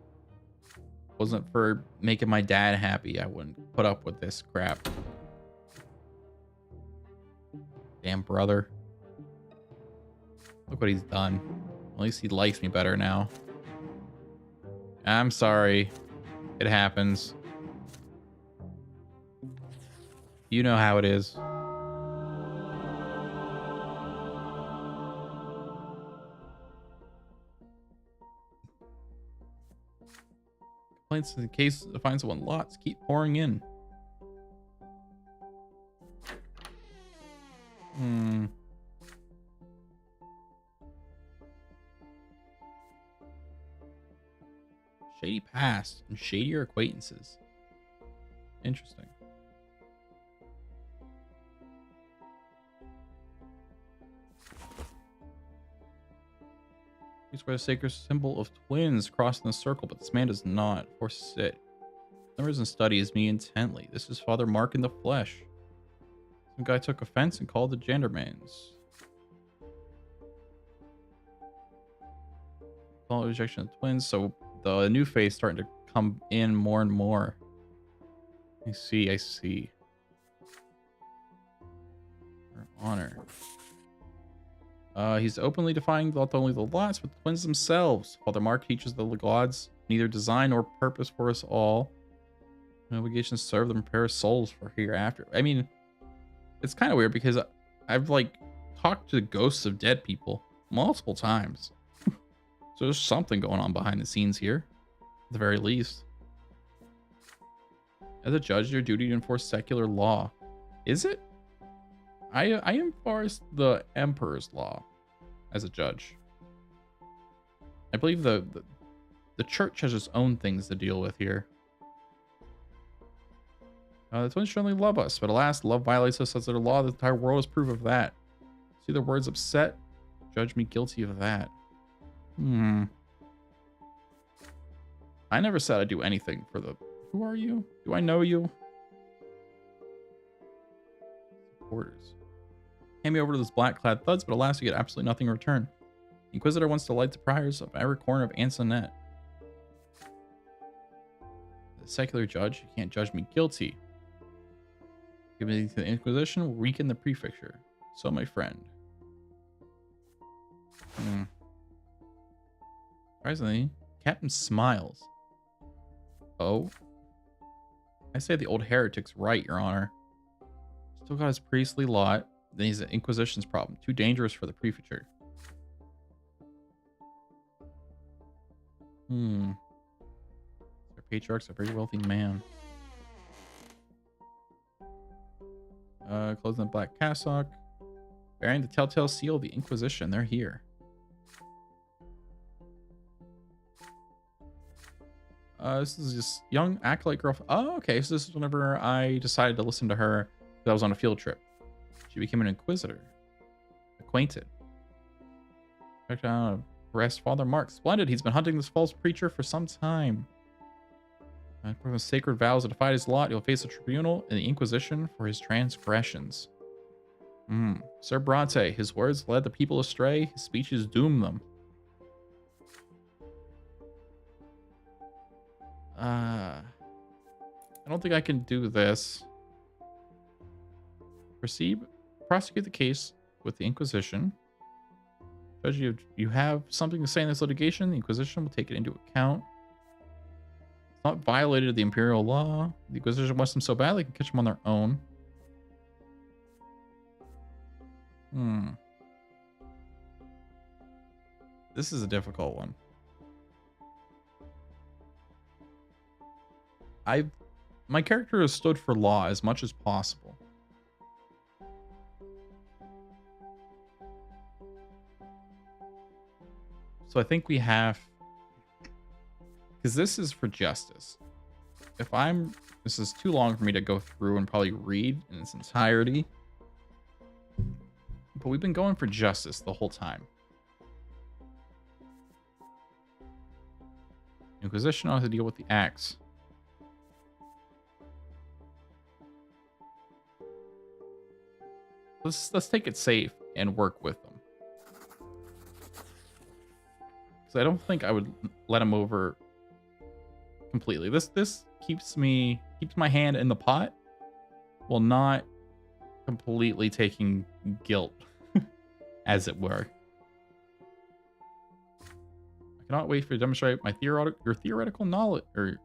Wasn't for making my dad happy. I wouldn't put up with this crap. Damn brother. Look what he's done. At least he likes me better now. I'm sorry. It happens. You know how it is. Complaints in case to find someone lots keep pouring in. Shady past and shadier acquaintances. Interesting. He's where the sacred symbol of twins crossing the circle, but this man does not. Forces it. Numbers and studies me intently. This is Father Mark in the flesh. Some guy took offense and called the gendermans. Follow rejection of twins, so the new face starting to come in more and more. I see, I see. For honor. He's openly defying not only the lots, but the twins themselves. Father Mark teaches the gods neither design nor purpose for us all. An obligation to serve them, prepare souls for hereafter. I mean, it's kind of weird because I've like talked to ghosts of dead people multiple times. So there's something going on behind the scenes here, at the very least. As a judge, your duty to enforce secular law. Is it? I enforce the emperor's law as a judge. I believe the church has its own things to deal with here. The twins certainly love us, but alas, love violates us as their law. The entire world is proof of that. See the words upset? Judge me guilty of that. I never said I'd do anything for the... Who are you? Do I know you? Supporters. Hand me over to those black-clad thuds, but alas, you get absolutely nothing in return. The Inquisitor wants to light the priors of every corner of Ansonet. The secular judge, you can't judge me guilty. Giving it to the Inquisition will weaken the prefecture. So, my friend. Surprisingly, Captain smiles. Oh? I say the old heretic's right, Your Honor. Still got his priestly lot. Then he's an Inquisition's problem. Too dangerous for the prefecture. Their patriarch's a very wealthy man. Closing the black cassock. Bearing the telltale seal of the Inquisition. They're here. This is just young acolyte girl. Oh, okay. So this is whenever I decided to listen to her. I was on a field trip. She became an inquisitor. Acquainted. Checked out arrest Father Mark. Splendid. He's been hunting this false preacher for some time. For the sacred vows that defied his lot, he'll face a tribunal in the Inquisition for his transgressions. Sir Brante, his words led the people astray. His speeches doomed them. I don't think I can do this. Prosecute the case with the Inquisition. Judge, you have something to say in this litigation. The Inquisition will take it into account. It's not violated the imperial law. The Inquisition wants them so bad they can catch them on their own. This is a difficult one. My character has stood for law as much as possible. So I think we have, because this is for justice. This is too long for me to go through and probably read in its entirety. But we've been going for justice the whole time. Inquisition ought to deal with the axe. Let's take it safe and work with them. Because I don't think I would let him over completely. This keeps my hand in the pot while not completely taking guilt, as it were. I cannot wait for you to demonstrate my theoretical knowledge, or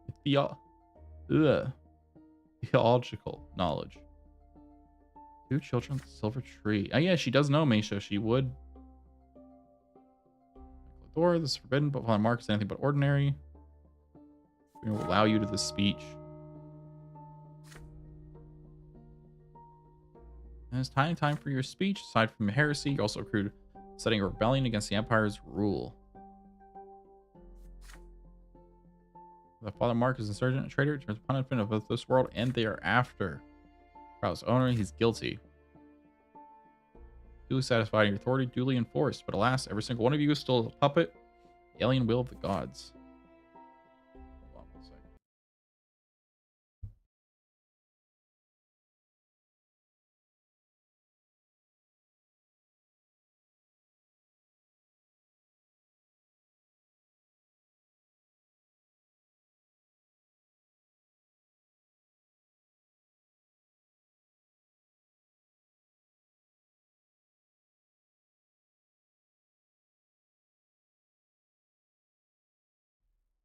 theological knowledge. 2 children with the silver tree. Oh yeah, she does know Misha. She would. The door, this is forbidden, but upon mark is anything but ordinary. We will allow you to this speech. And it's time for your speech. Aside from heresy, you also accrued setting a rebellion against the Empire's rule. The Father Mark is insurgent and traitor, turns punishment of both this world and thereafter. Proud's owner, he's guilty. Duly satisfied in your authority, duly enforced. But alas, every single one of you is still a puppet, the alien will of the gods. Hold on one second.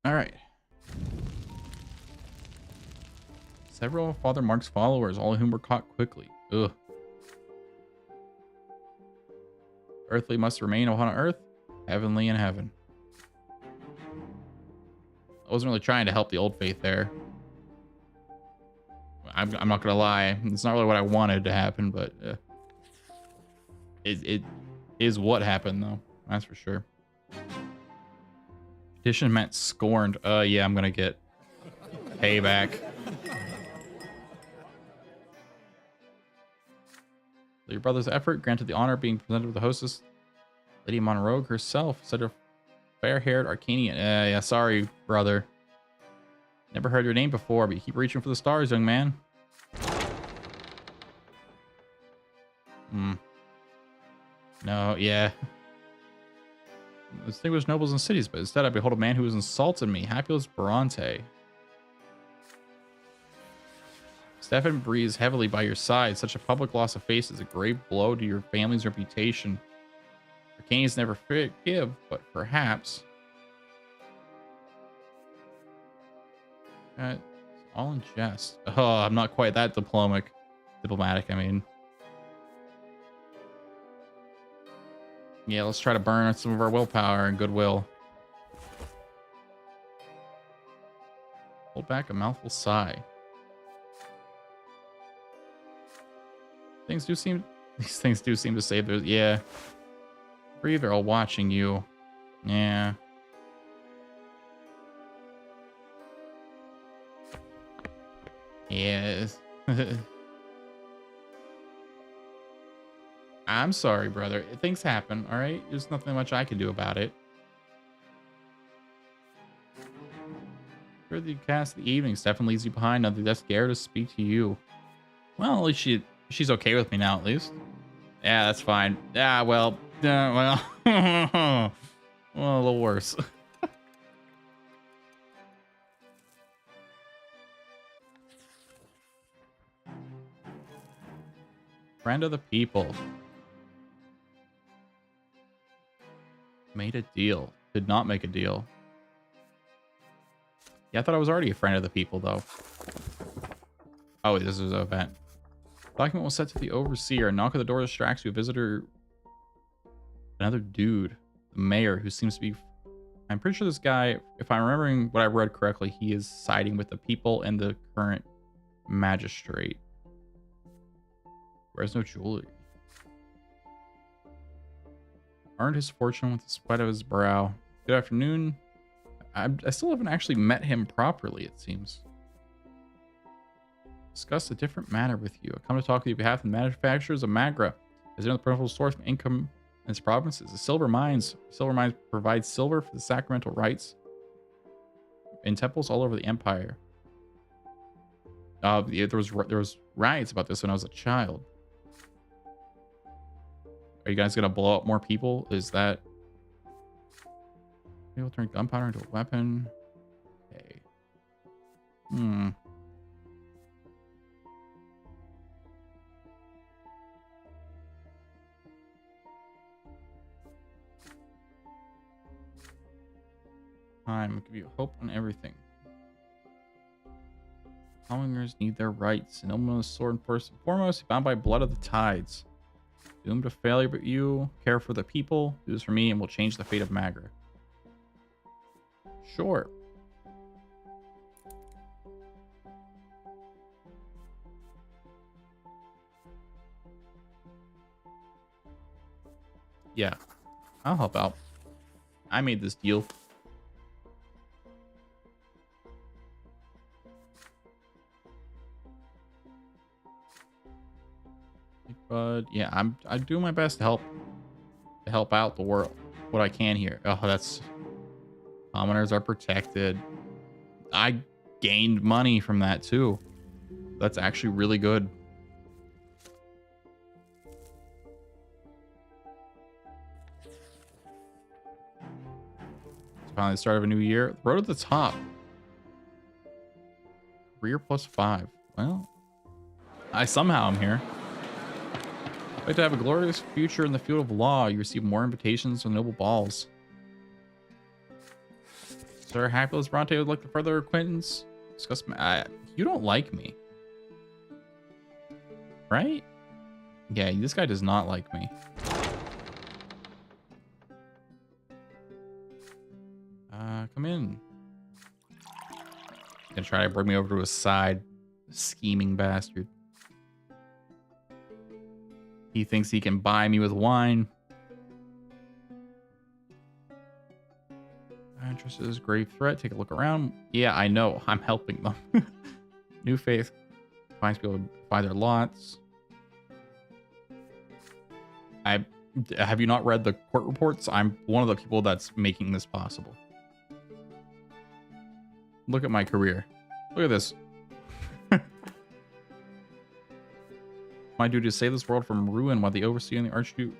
All right. Several of Father Mark's followers, all of whom were caught quickly. Ugh. Earthly must remain upon earth, heavenly in heaven. I wasn't really trying to help the old faith there. I'm not gonna lie, it's not really what I wanted to happen, but it is what happened though. That's for sure. Petition meant scorned. Yeah, I'm gonna get payback. Your brother's effort granted the honor of being presented with the hostess, Lady Monroe herself, said a fair-haired Arcanian. Yeah, sorry, brother. Never heard your name before, but you keep reaching for the stars, young man. No, yeah. Distinguished nobles and cities, but instead I behold a man who has insulted me, Hapulus Brante. Stefan breathes heavily by your side. Such a public loss of face is a grave blow to your family's reputation. Arcanians never forgive, but perhaps... it's all in jest. Oh, I'm not quite that diplomatic, I mean. Yeah, let's try to burn some of our willpower and goodwill. Hold back a mouthful sigh. These things do seem to say there's, yeah. Breathe, they're all watching you. Yeah. Yes. I'm sorry, brother. Things happen, all right? There's nothing much I can do about it. For the cast of the evening, Stefan leaves you behind. Nothing that's scared to speak to you. Well, at least she's okay with me now, at least. Yeah, that's fine. Yeah, well, well, a little worse. Friend of the people. Made a deal. Did not make a deal. Yeah, I thought I was already a friend of the people, though. Oh, wait, this is an event. Document was set to the overseer. A knock at the door distracts you. A visitor. Another dude. The mayor, who seems to be... I'm pretty sure this guy, if I'm remembering what I read correctly, he is siding with the people and the current magistrate. Wears no jewelry. Earned his fortune with the sweat of his brow. Good afternoon. I still haven't actually met him properly, it seems. Discuss a different matter with you. I come to talk on behalf of the manufacturers of Magra. As you know, the principal source of income in this province is the silver mines. Silver mines provide silver for the sacramental rites in temples all over the empire. Yeah, there was riots about this when I was a child. Are you guys gonna blow up more people? Is that... Maybe we'll turn gunpowder into a weapon. Okay. time. I'll give you hope on everything. Followers need their rights. And Ilma's sword first and foremost, bound by blood of the tides. Doomed to failure, but you care for the people. Do this for me, and we'll change the fate of Magra. Sure. Yeah, I'll help out. I made this deal. But yeah, I'm doing my best to help out the world what I can here. Oh, that's commoners are protected. I gained money from that too. That's actually really good. It's finally the start of a new year. Road to the top. Career +5. Well, I somehow am here. I'd like to have a glorious future in the field of law. You receive more invitations from noble balls. Sir Hapulus Brante would like to further acquaintance. Discuss you don't like me. Right? Yeah, this guy does not like me. Come in. Gonna try to bring me over to his side. Scheming bastard. He thinks he can buy me with wine. Interest is grave threat. Take a look around. Yeah, I know. I'm helping them. New faith finds people to buy their lots. Have you not read the court reports? I'm one of the people that's making this possible. Look at my career. Look at this. My duty is to save this world from ruin while the overseer and the archduke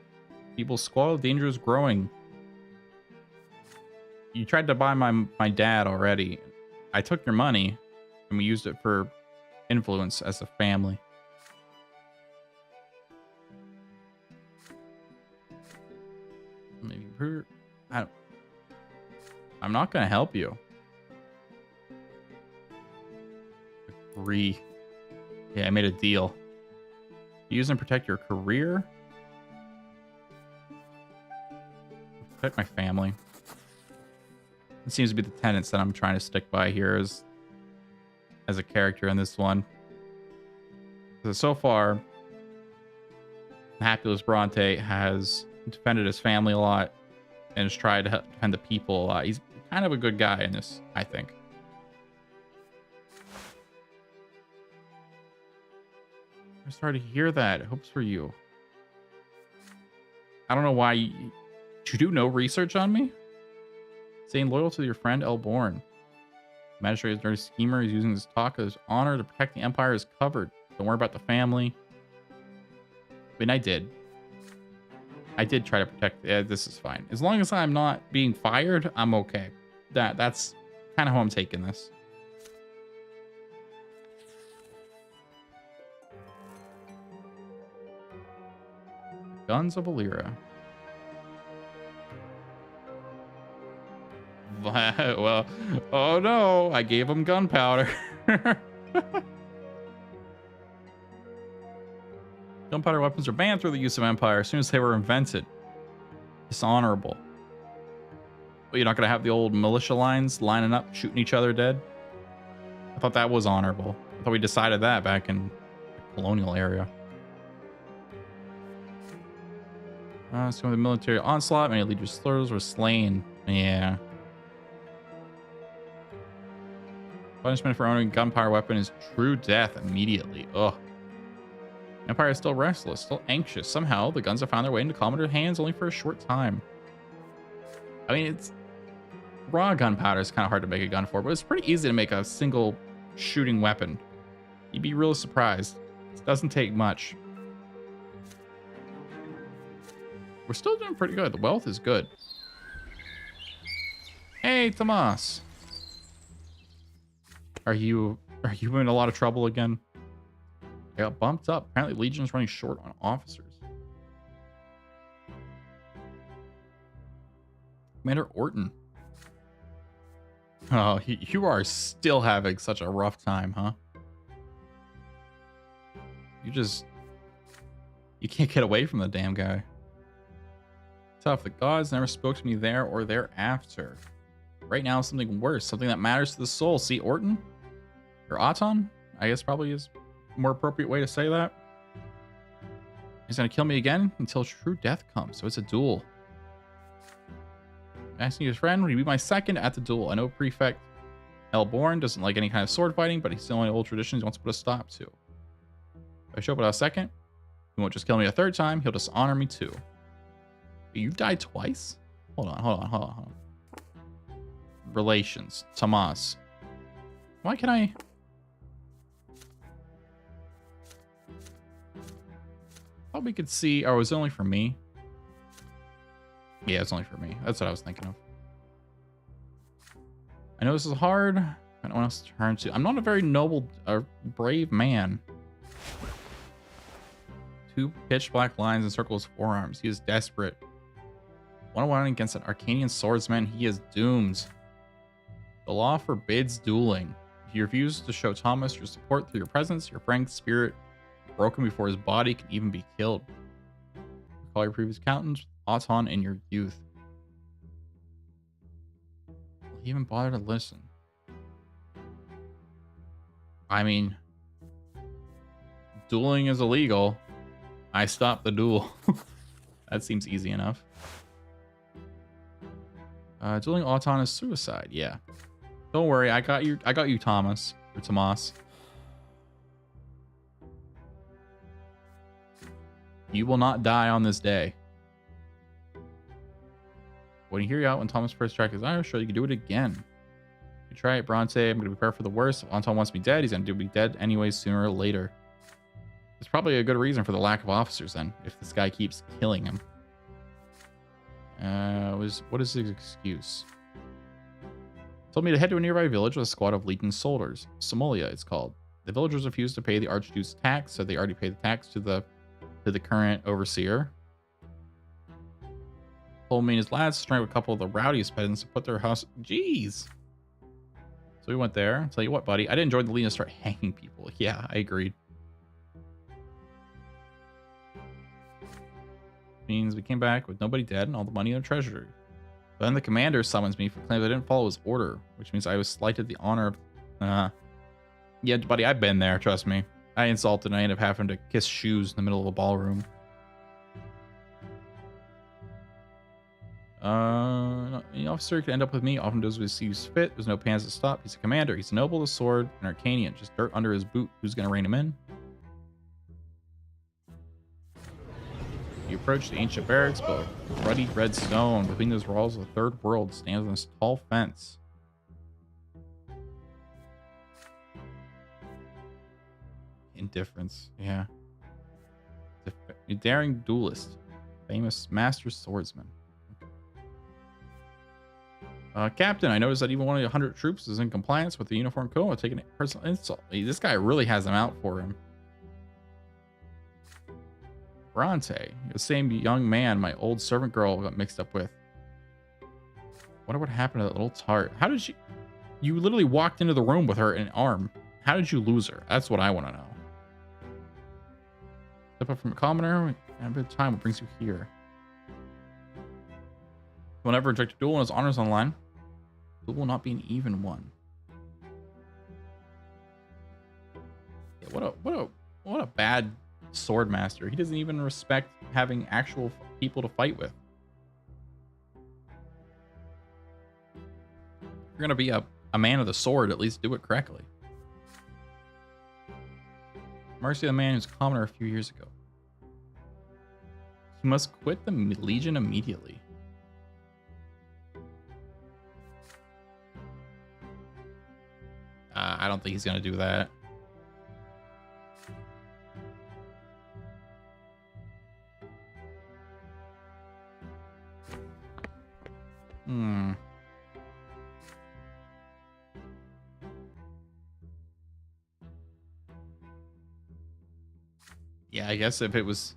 people squall. Danger is growing. You tried to buy my dad already. I took your money and we used it for influence as a family. Maybe I'm not gonna help you. Agree. Yeah, I made a deal. Use and protect your career. Protect my family. It seems to be the tenets that I'm trying to stick by here as a character in this one. So far, Hapulus Brante has defended his family a lot and has tried to defend the people a lot. He's kind of a good guy in this, I think. I'm sorry to hear that. Hopes for you. I don't know why you do no research on me. Staying loyal to your friend Elborn. Magistrate is a dirty schemer. He's using his talk as honor to protect the empire is covered. Don't worry about the family. I mean, I did try to protect. This is fine. As long as I'm not being fired, I'm okay. That's kind of how I'm taking this. Guns of Alira. Well, oh no, I gave him gunpowder. Gunpowder weapons are banned through the use of Empire as soon as they were invented. Dishonorable. But you're not going to have the old militia lines lining up, shooting each other dead? I thought that was honorable. I thought we decided that back in the colonial area. So the military onslaught, many leaders slurs were slain. Yeah. Punishment for owning a gunpowder weapon is true death immediately. Ugh. Empire is still restless, still anxious. Somehow, the guns have found their way into commoner hands only for a short time. I mean, it's raw gunpowder is kind of hard to make a gun for, but it's pretty easy to make a single shooting weapon. You'd be really surprised. It doesn't take much. We're still doing pretty good. The wealth is good. Hey, Tomas. Are you in a lot of trouble again? I got bumped up. Apparently Legion's running short on officers. Commander Orton. Oh, you are still having such a rough time, huh? You can't get away from the damn guy. Tough. The gods never spoke to me there or thereafter. Right now, something worse. Something that matters to the soul. See, Orton? Or Auton? I guess probably is a more appropriate way to say that. He's gonna kill me again until true death comes. So it's a duel. Asking his friend, would he be my second at the duel? I know Prefect Hellborn doesn't like any kind of sword fighting, but he's the only old traditions he wants to put a stop to. If I show up without a second, he won't just kill me a third time, he'll dishonor me too. You died twice? Hold on. Relations. Tomas. Why can I... Thought we could see... Oh, it was only for me? Yeah, it's only for me. That's what I was thinking of. I know this is hard. I don't know what else to turn to. I'm not a very noble or brave man. 2 pitch black lines encircle his forearms. He is desperate. 1-on-1 against an Arcanian swordsman. He is doomed. The law forbids dueling. If you refuse to show Thomas your support through your presence, your frank's spirit broken before his body can even be killed. Recall your previous accountant, Auton, in your youth. Will he even bother to listen? I mean, dueling is illegal. I stopped the duel. That seems easy enough. Dueling Auton is suicide. Yeah. Don't worry, I got you, Thomas. Or Tomas. You will not die on this day. When you hear you out when Thomas first track his Irish show, you can do it again. You try it, Brante. I'm gonna prepare for the worst. If Auton wants me dead, he's gonna be dead anyways sooner or later. There's probably a good reason for the lack of officers then, if this guy keeps killing him. What is his excuse? Told me to head to a nearby village with a squad of Legion soldiers. Somalia, it's called. The villagers refused to pay the Archduke's tax, so they already paid the tax to the current overseer. Told me and his lads to strike a couple of the rowdiest peasants to put their house. Jeez. So we went there. I'll tell you what, buddy, I didn't join the Legion to start hanging people. Yeah, I agreed. Means we came back with nobody dead and all the money in the treasury. But then the commander summons me for claims I didn't follow his order, which means I was slighted the honor of... Yeah, buddy, I've been there, trust me. I insulted and I ended up having to kiss shoes in the middle of a ballroom. The officer could end up with me, often does what he sees fit. There's no pans to stop. He's a commander. He's a noble, a sword, an Arcanian. Just dirt under his boot. Who's going to rein him in? You approach the ancient barracks, but ruddy red stone. Between those walls, the third world stands on this tall fence. Indifference, yeah. A daring duelist. Famous master swordsman. Captain, I noticed that even one of the 100 troops is in compliance with the uniform code, taking a personal insult. This guy really has them out for him. Brante, the same young man my old servant girl got mixed up with. Wonder what happened to that little tart. How did she... You literally walked into the room with her in an arm. How did you lose her? That's what I want to know. Step up from a commoner, and a bit of time. What brings you here? Whenever reject a duel and his honors online, it will not be an even one. Yeah, what a bad sword master. He doesn't even respect having actual people to fight with. If you're gonna be a man of the sword, at least do it correctly. Mercy of the man who's commoner a few years ago. He must quit the Legion immediately. I don't think he's gonna do that. Yeah, I guess if it was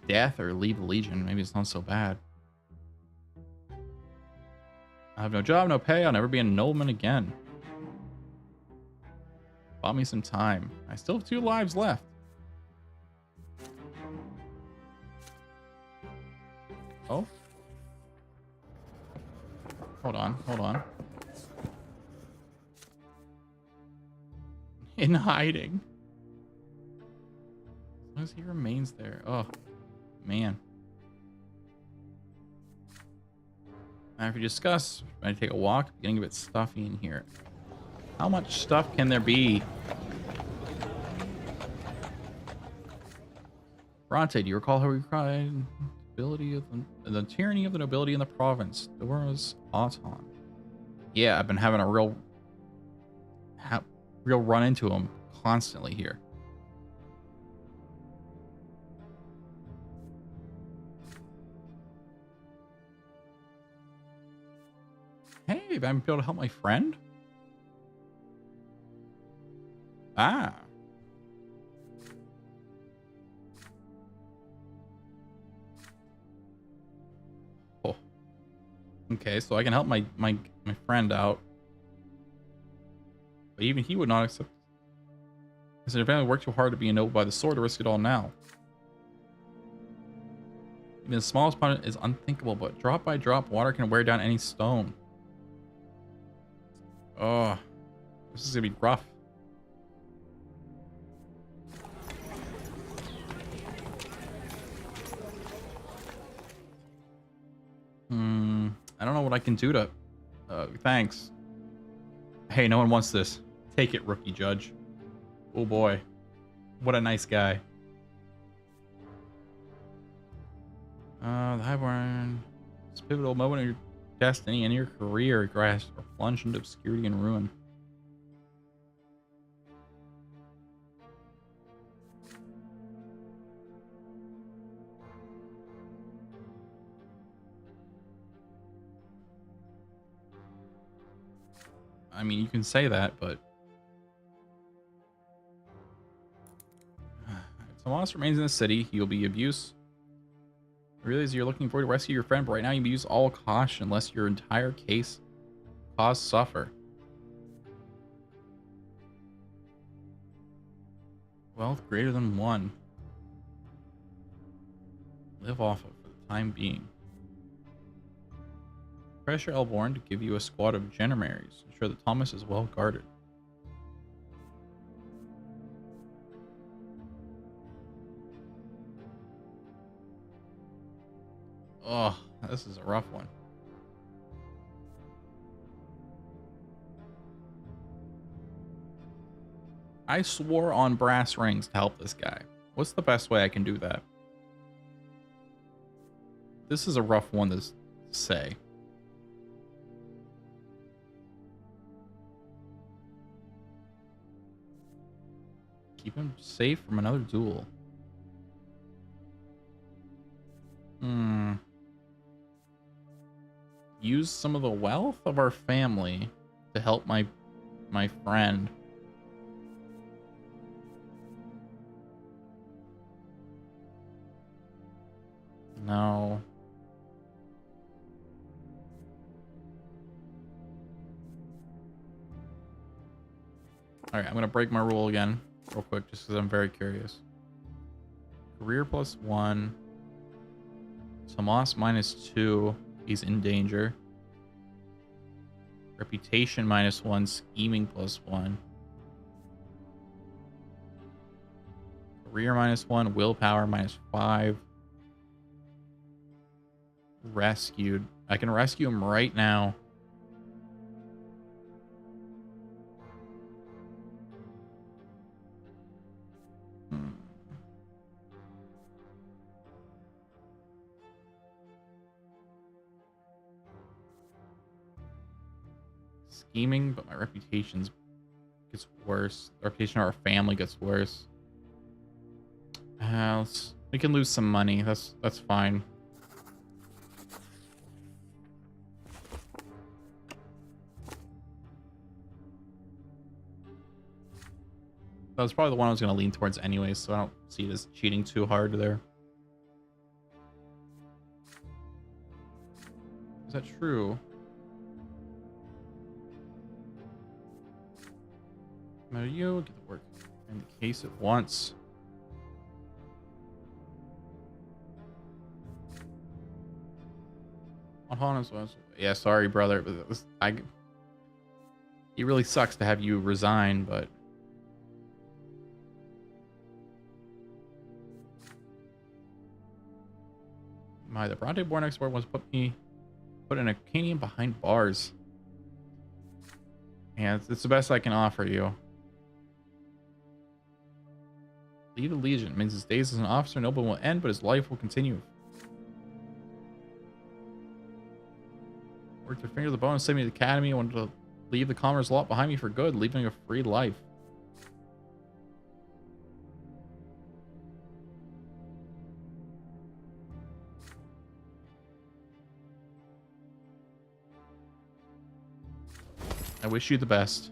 death or leave the Legion, maybe it's not so bad. I have no job, no pay. I'll never be a nobleman again. Bought me some time. I still have 2 lives left. Oh. Hold on, hold on. In hiding. As long as he remains there. Oh, man. After we discuss, I'm going to take a walk. Getting a bit stuffy in here. How much stuff can there be? Brante, do you recall how we cried? Ability of the tyranny of the nobility in the province. Dora's Auton. Yeah, I've been having a real run into him constantly here. Hey, have I been able to help my friend? Ah. Oh. Okay, so I can help my friend out. But even he would not accept. He said, if I worked too hard to be ennobled by the sword to risk it all now. Even the smallest punishment is unthinkable, but drop by drop, water can wear down any stone. Oh, this is gonna be rough. I don't know what I can do to... thanks. Hey, no one wants this. Take it, rookie judge. Oh boy. What a nice guy. The Highborn. This pivotal moment of your destiny and your career, grasped or plunged into obscurity and ruin. I mean, you can say that, but... If Tomas remains in the city, he will be abused. I realize you're looking forward to rescue your friend, but right now you use all caution unless your entire case cause suffer. Wealth greater than 1. Live off of for the time being. Pressure Elborn to give you a squad of gendarmeries. Ensure that Thomas is well guarded. Oh, this is a rough one. I swore on brass rings to help this guy. What's the best way I can do that? This is a rough one to say. Keep him safe from another duel. Use some of the wealth of our family to help my friend. No. Alright, I'm gonna break my rule again real quick just because I'm very curious. Career +1. Tomas -2. He's in danger. Reputation -1. Scheming +1. Career -1. Willpower -5. Rescued. I can rescue him right now. Scheming, but my reputation gets worse. The reputation of our family gets worse. We can lose some money. That's fine. That was probably the one I was going to lean towards anyway, so I don't see it as cheating too hard there. Is that true? Now you get to work in the case at once. Yeah, sorry, brother, but it really sucks to have you resign, but the Bronte born export wants to put an Acadian behind bars. And it's the best I can offer you. Leave the Legion means his days as an officer noble will end, but his life will continue. Worked their finger to the bone and sent me to the academy. I wanted to leave the commerce lot behind me for good, leaving a free life. I wish you the best.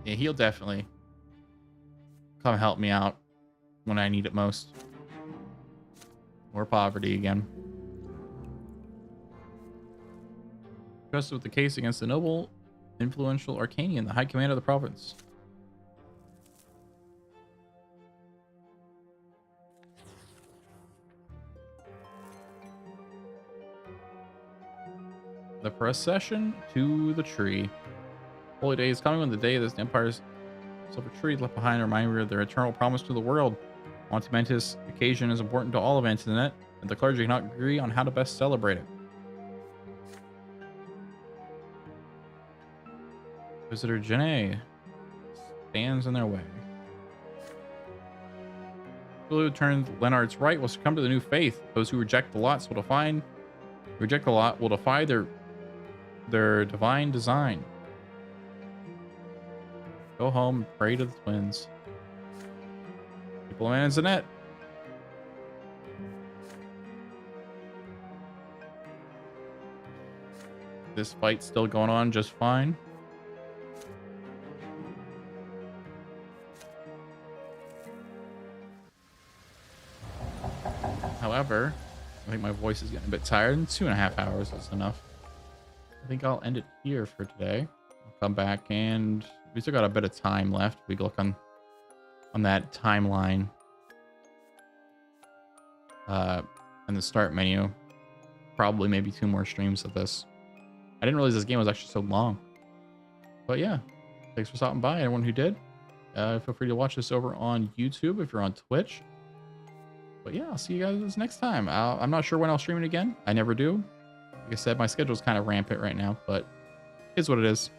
Yeah, he'll definitely come help me out when I need it most. Or poverty again. Trusted with the case against the noble, influential Arcanian, the high commander of the province. The procession to the tree. Holy day is coming when the day this empire's silver tree left behind remind me of their eternal promise to the world. Monumentous occasion is important to all of Antoinette, and the clergy cannot agree on how to best celebrate it. Visitor Janae stands in their way. People who turned Leonard's right will succumb to the new faith. Those who reject the lot will defy their divine design. Go home and pray to the twins. People of Antoinette. This fight's still going on just fine. However, I think my voice is getting a bit tired, and 2.5 hours is enough. I think I'll end it here for today. I'll come back, and we still got a bit of time left. We can look on that timeline in the start menu. Probably maybe 2 more streams of this. I didn't realize this game was actually so long. But yeah, thanks for stopping by, everyone who did. Feel free to watch this over on YouTube if you're on Twitch. But yeah, I'll see you guys next time. I'm not sure when I'll stream it again. I never do. Like I said, my schedule's kind of rampant right now, but it's what it is.